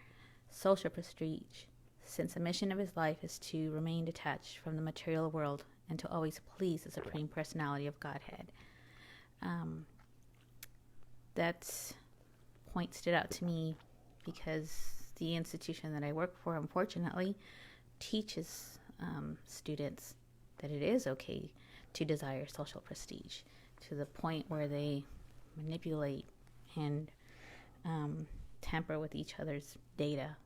social prestige, since the mission of his life is to remain detached from the material world and to always please the Supreme Personality of Godhead. That point stood out to me because the institution that I work for, unfortunately, teaches students that it is okay to desire social prestige, to the point where they manipulate and tamper with each other's data.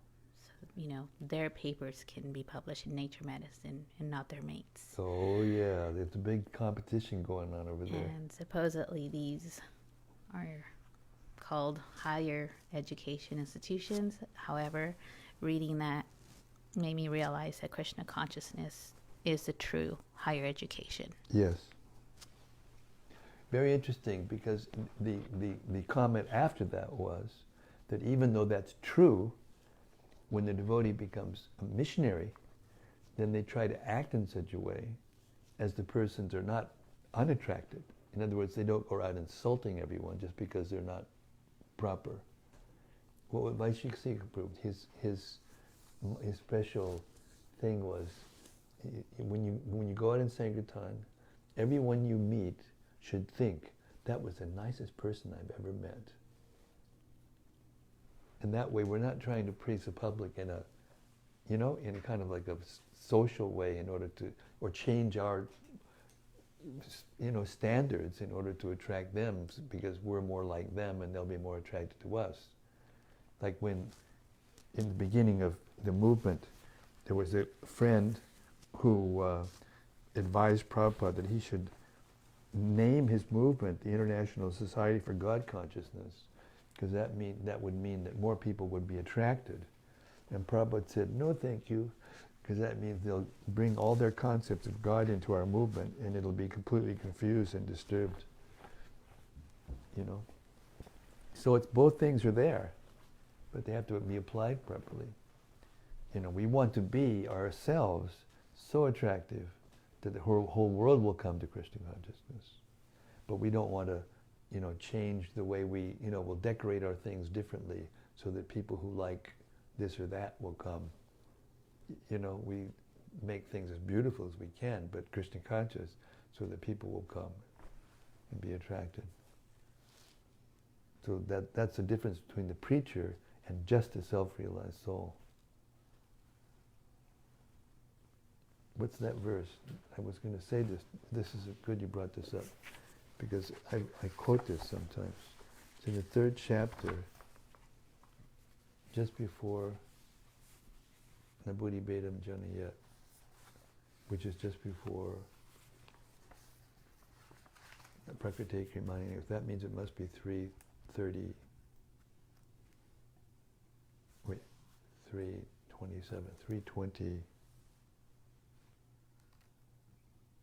So, their papers can be published in Nature Medicine and not their mates. Oh yeah, there's a big competition going on over there. And supposedly these are called higher education institutions. However, reading that made me realize that Krishna consciousness is the true higher education. Yes. Very interesting, because the comment after that was that even though that's true, when the devotee becomes a missionary, then they try to act in such a way as the persons are not unattracted. In other words, they don't go out insulting everyone just because they're not proper. What Vaishik proved, his special thing was, when you go out in Sankirtan, everyone you meet should think, that was the nicest person I've ever met. And that way we're not trying to please the public in a kind of like a social way in order to, or change our standards in order to attract them, because we're more like them and they'll be more attracted to us. Like when, in the beginning of the movement, there was a friend who advised Prabhupada that he should name his movement the International Society for God Consciousness, because that would mean that more people would be attracted. And Prabhupada said, no thank you, because that means they'll bring all their concepts of God into our movement and it'll be completely confused and disturbed. So it's both things are there, but they have to be applied properly. We want to be ourselves so attractive that the whole world will come to Krishna consciousness. But we don't want to, change the way we, we'll decorate our things differently so that people who like this or that will come. We make things as beautiful as we can, but Krishna conscious, so that people will come and be attracted. So that's the difference between the preacher and just a self-realized soul. What's that verse? I was going to say this. This is good you brought this up, because I quote this sometimes. It's in the 3rd chapter, just before Nabudi Bedam Janayat, which is just before Prakriti Krimani. That means it must be 3:30. Wait, 3:27, 3:20.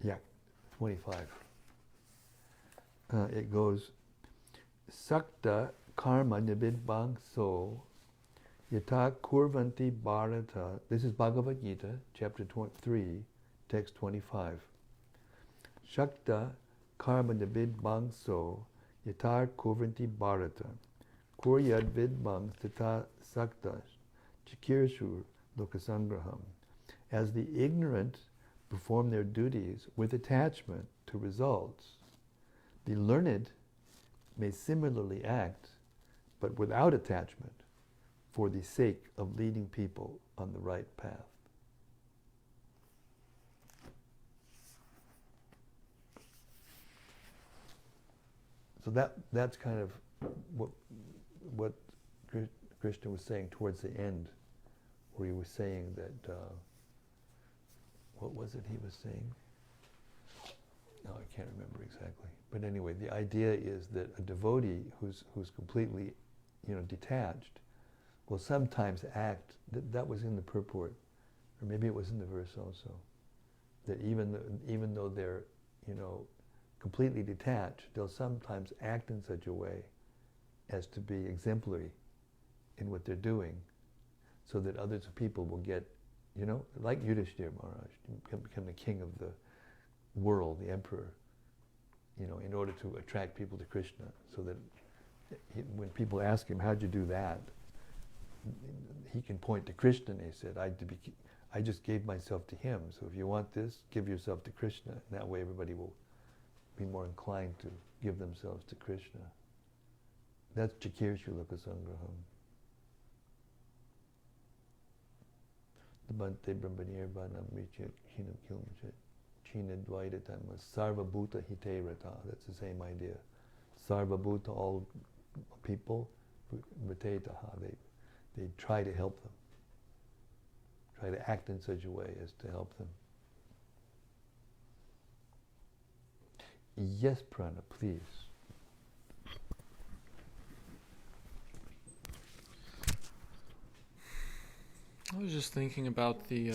Yeah, 25. It goes, Sakta karma nibidbang so yata kurvanti bharata. This is Bhagavad Gita, chapter 3, text 25. Shakta karma nibidbang so yata kurvanti bharata. Kuryad vidbang tata sakta chikirsur lokasangraham. As the ignorant perform their duties with attachment to results, the learned may similarly act, but without attachment, for the sake of leading people on the right path. So that's kind of what Krishna was saying towards the end, where he was saying that, what was it he was saying? No, I can't remember exactly. But anyway, the idea is that a devotee who's completely, detached, will sometimes act. That was in the purport, or maybe it was in the verse also. That even though they're, completely detached, they'll sometimes act in such a way as to be exemplary in what they're doing, so that other people will get, like Yudhishthira Maharaj, become the king of the world, the emperor, in order to attract people to Krishna, so that when people ask him, how'd you do that? He can point to Krishna, and he said, I just gave myself to him, so if you want this, give yourself to Krishna. And that way everybody will be more inclined to give themselves to Krishna. That's Chikirshu Lokasangraham. The Bhante Brahmanir Banam Richat Chinam Kilmachat China Dvaitatama Sarva Bhuta Hite Rata. That's the same idea. Sarva Bhuta, all people, Vatetaha, they try to help them. Try to act in such a way as to help them. Yes, Prana, please. I was just thinking about the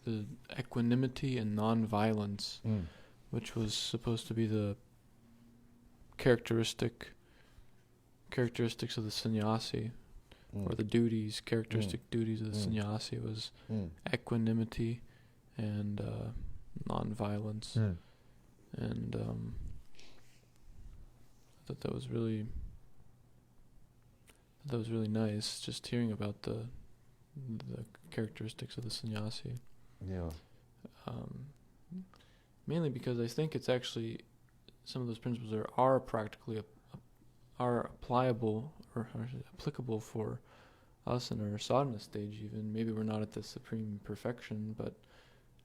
the equanimity and non-violence, which was supposed to be the characteristics of the sannyasi, or the duties, duties of the sannyasi was equanimity and non-violence, and I thought that was really nice, just hearing about the characteristics of the sannyasi. Yeah. Mainly because I think it's actually, some of those principles are practically are applicable for us in our sadhana stage even. Maybe we're not at the supreme perfection, but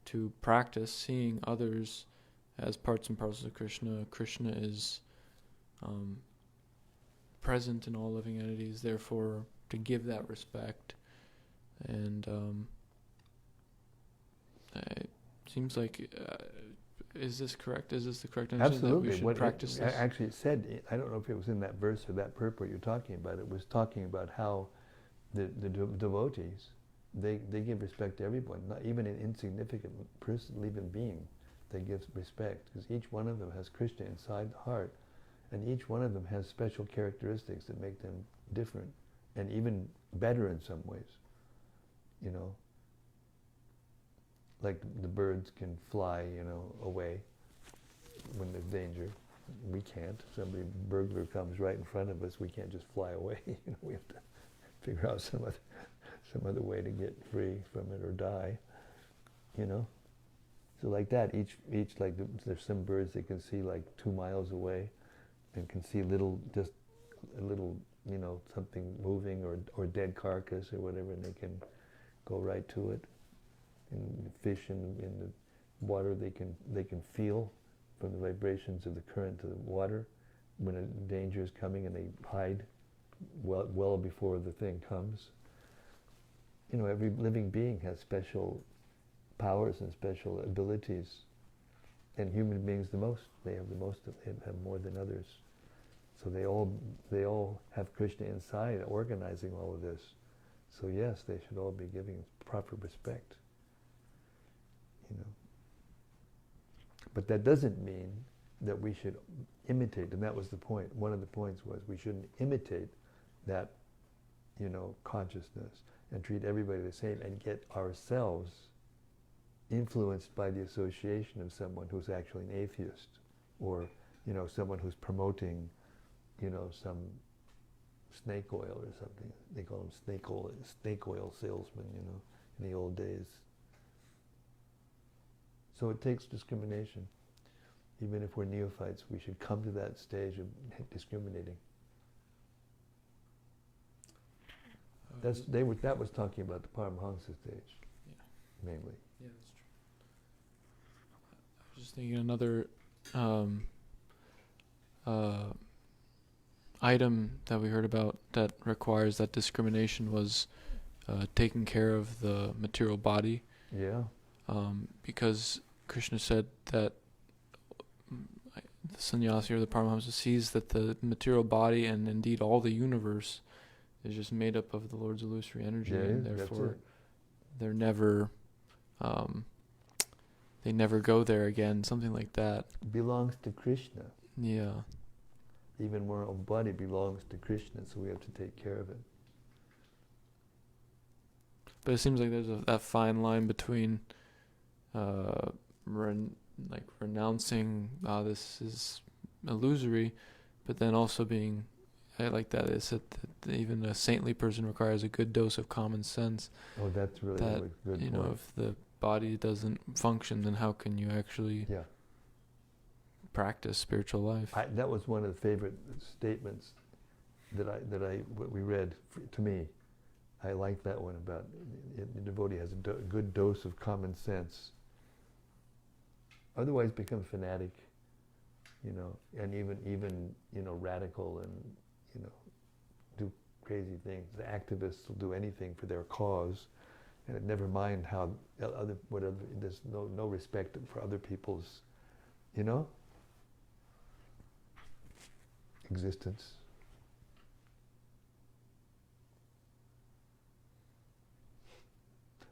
to practice seeing others as parts and parcels of Krishna. Krishna is present in all living entities, therefore to give that respect. And it seems like, is this correct? Is this the correct understanding? Absolutely. That we should practice this? Actually, it said, I don't know if it was in that verse or that purport you're talking about, it was talking about how the devotees, they give respect to everyone, not even an insignificant person, living being, they give respect, because each one of them has Krishna inside the heart, and each one of them has special characteristics that make them different, and even better in some ways, Like the birds can fly, away when there's danger. We can't. Somebody, burglar comes right in front of us, we can't just fly away. We have to figure out some other way to get free from it or die. So like that, each like there's some birds that can see like 2 miles away, and can see just a little, something moving or dead carcass or whatever, and they can go right to it. And fish in the water, they can feel from the vibrations of the current of the water when a danger is coming, and they hide well before the thing comes. Every living being has special powers and special abilities, and human beings the most. They have the most. They have more than others. So they all have Krishna inside, organizing all of this. So yes, they should all be giving proper respect. But that doesn't mean that we should imitate, and that was the point. One of the points was we shouldn't imitate that, consciousness and treat everybody the same and get ourselves influenced by the association of someone who's actually an atheist, or, someone who's promoting, some snake oil or something. They call them snake oil salesmen, in the old days. So it takes discrimination. Even if we're neophytes, we should come to that stage of discriminating. That was talking about the Paramahansa stage, mainly. Yeah, that's true. I was just thinking another item that we heard about that requires that discrimination was taking care of the material body. Yeah. Because Krishna said that the sannyasi or the Paramahamsa sees that the material body and indeed all the universe is just made up of the Lord's illusory energy, and therefore they're never, they never go there again, something like that. Belongs to Krishna. Yeah. Even our own body belongs to Krishna, so we have to take care of it. But it seems like there's that fine line between renouncing this is illusory, but then also being, I like that it said that even a saintly person requires a good dose of common sense. Oh, that's really that, a good point. If the body doesn't function, then how can you actually practice spiritual life? That was one of the favorite statements what we read to me. I like that one about the devotee has a good dose of common sense. Otherwise, become fanatic, and even radical and do crazy things. The activists will do anything for their cause, and never mind how there's no respect for other people's, existence.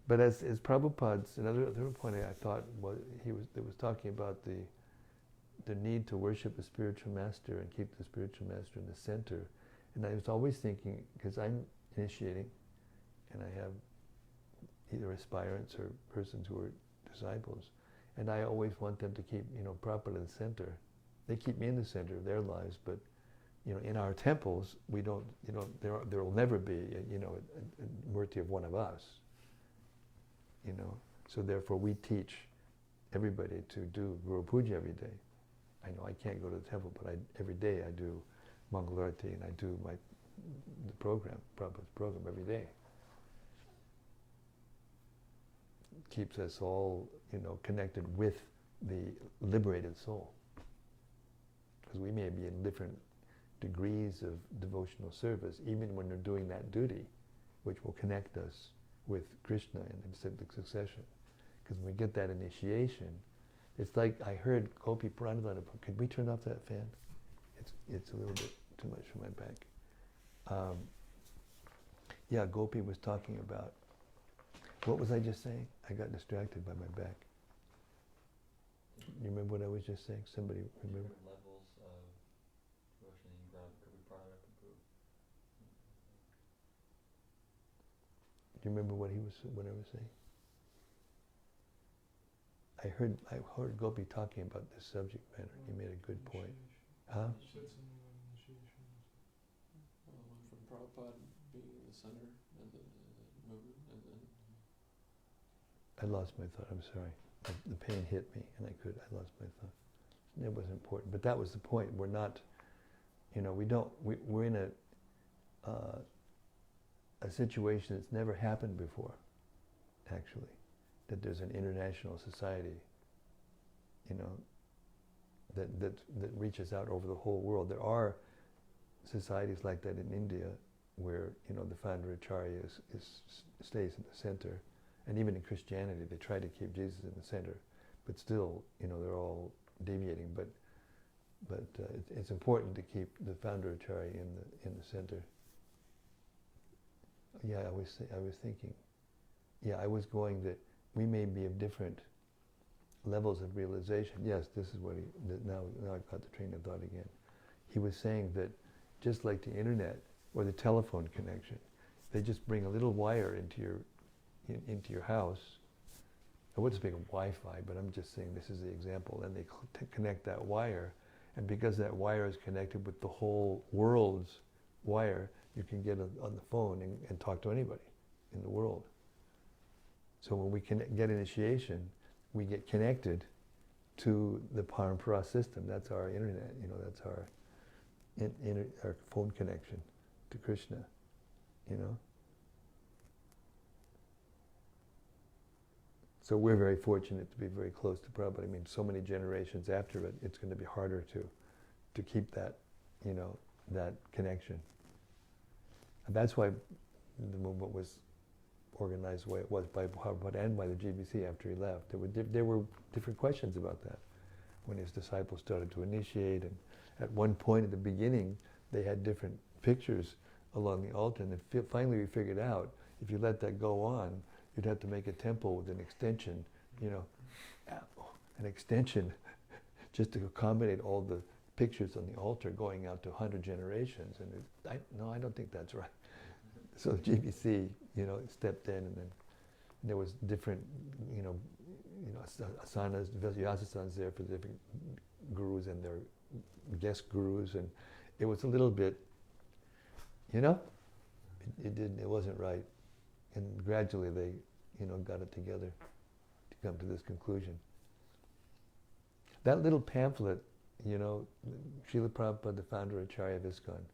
But as Prabhupada's, another point I thought was it was talking about the need to worship a spiritual master and keep the spiritual master in the center. And I was always thinking, because I'm initiating, and I have either aspirants or persons who are disciples, and I always want them to keep, Prabhupada in the center. They keep me in the center of their lives, but in our temples, we don't, there will never be, a murti of one of us. So therefore we teach everybody to do Guru Puja every day. I know I can't go to the temple, but every day I do Mangalarti, and I do the program, Prabhupada's program every day. It keeps us all, connected with the liberated soul. Because we may be in different degrees of devotional service, even when we're doing that duty, which will connect us with Krishna in the succession. Because when we get that initiation, it's like I heard Gopi Pranadana. Could we turn off that fan? It's a little bit too much for my back. Gopi was talking about, what was I just saying? I got distracted by my back. You remember what I was just saying? Somebody remember? Different levels of devotion could be brought up and proved. Do you remember what I was saying? I heard Gopi talking about this subject matter. He made a good point. Huh? You said something about initiation. Well, the one from Prabhupada being in the center and the movement, and then. I lost my thought. I'm sorry. The pain hit me, and I lost my thought. It was important, but that was the point. We're not, we're in a situation that's never happened before, actually, that there's an international society, that reaches out over the whole world. There are societies like that in India where, the founder Acharya stays in the center. And even in Christianity, they try to keep Jesus in the center. But still, they're all deviating. But it's important to keep the founder Acharya in the center. Yeah, I was thinking. Yeah, I was going that we may be of different levels of realization. Yes, this is what now I've got the train of thought again. He was saying that just like the internet or the telephone connection, they just bring a little wire into your house. I wouldn't speak of Wi-Fi, but I'm just saying this is the example. And they connect that wire, and because that wire is connected with the whole world's wire, you can get on the phone and talk to anybody in the world. So when we get initiation, we get connected to the parampara system. That's our internet, that's our our phone connection to Krishna, So we're very fortunate to be very close to Prabhupada. I mean, so many generations after it, it's going to be harder to keep that, that connection. And that's why the movement was organized the way it was by Prabhupada and by the GBC after he left. There were different questions about that when his disciples started to initiate, and at one point at the beginning they had different pictures along the altar, and then finally we figured out if you let that go on, you'd have to make a temple with an extension, an extension just to accommodate all the pictures on the altar going out to 100 generations. And I don't think that's right. So GBC, stepped in, and then there was different, asanas, vyasasans there for the different gurus and their guest gurus, and it was a little bit, it wasn't right. And gradually they, got it together to come to this conclusion. That little pamphlet, Srila Prabhupada, the founder of Acharya of ISKCON,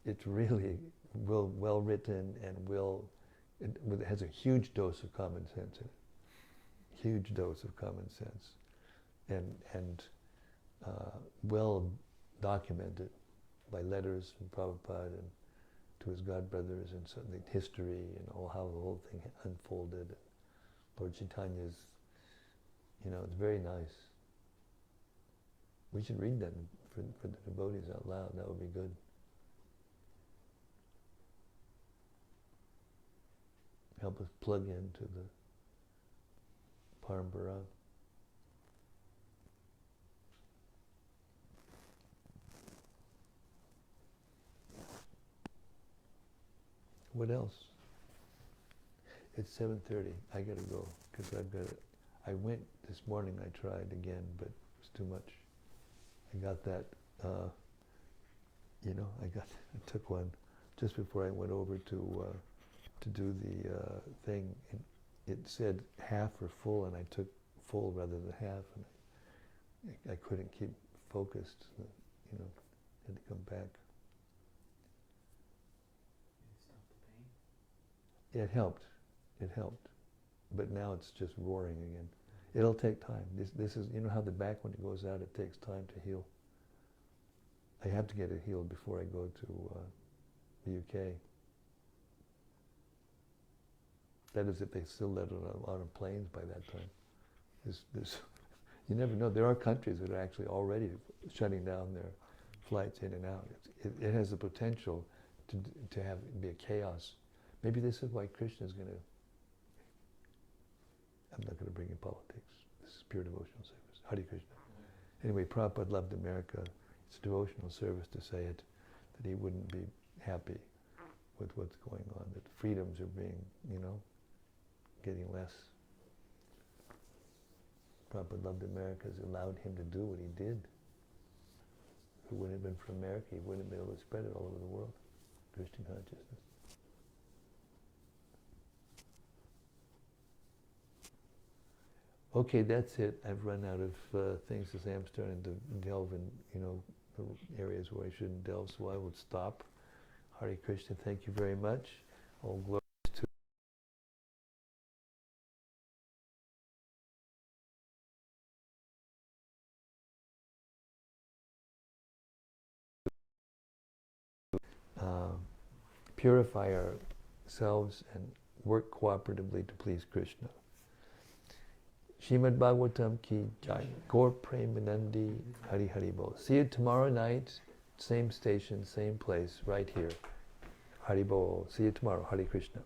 it's really well written and it has a huge dose of common sense in it. Huge dose of common sense. And well documented by letters from Prabhupada and to his godbrothers, and so the history and how the whole thing unfolded. Lord Chaitanya's, it's very nice. We should read that for the devotees out loud. That would be good. Help us plug into the parampara. What else? It's 7:30. I gotta go because I went this morning. I tried again, but it was too much. I got that. I took one just before I went over to do the thing. And it said half or full, and I took full rather than half, and I couldn't keep focused. Had to come back. It helped. It helped. But now it's just roaring again. It'll take time. This is, how the back, when it goes out, it takes time to heal. I have to get it healed before I go to the UK. That is, if they still let it on planes by that time. You never know. There are countries that are actually already shutting down their flights in and out. It has the potential to be a chaos. Maybe this is why Krishna is going to... I'm not going to bring in politics. This is pure devotional service. Hare Krishna. Anyway, Prabhupada loved America. It's a devotional service to say it, that he wouldn't be happy with what's going on, that freedoms are being, getting less. Prabhupada loved America, has allowed him to do what he did. If it wouldn't have been for America, he wouldn't have been able to spread it all over the world, Christian consciousness. Okay, that's it. I've run out of things to say. I'm starting to delve in, the areas where I shouldn't delve, so I will stop. Hare Krishna, thank you very much. All glory to purify ourselves and work cooperatively to please Krishna. Srimad-Bhagavatam ki jai. Gaur Premanandi Hari Hari Bol. See you tomorrow night, same station, same place, right here. Hari Bol. See you tomorrow. Hare Krishna.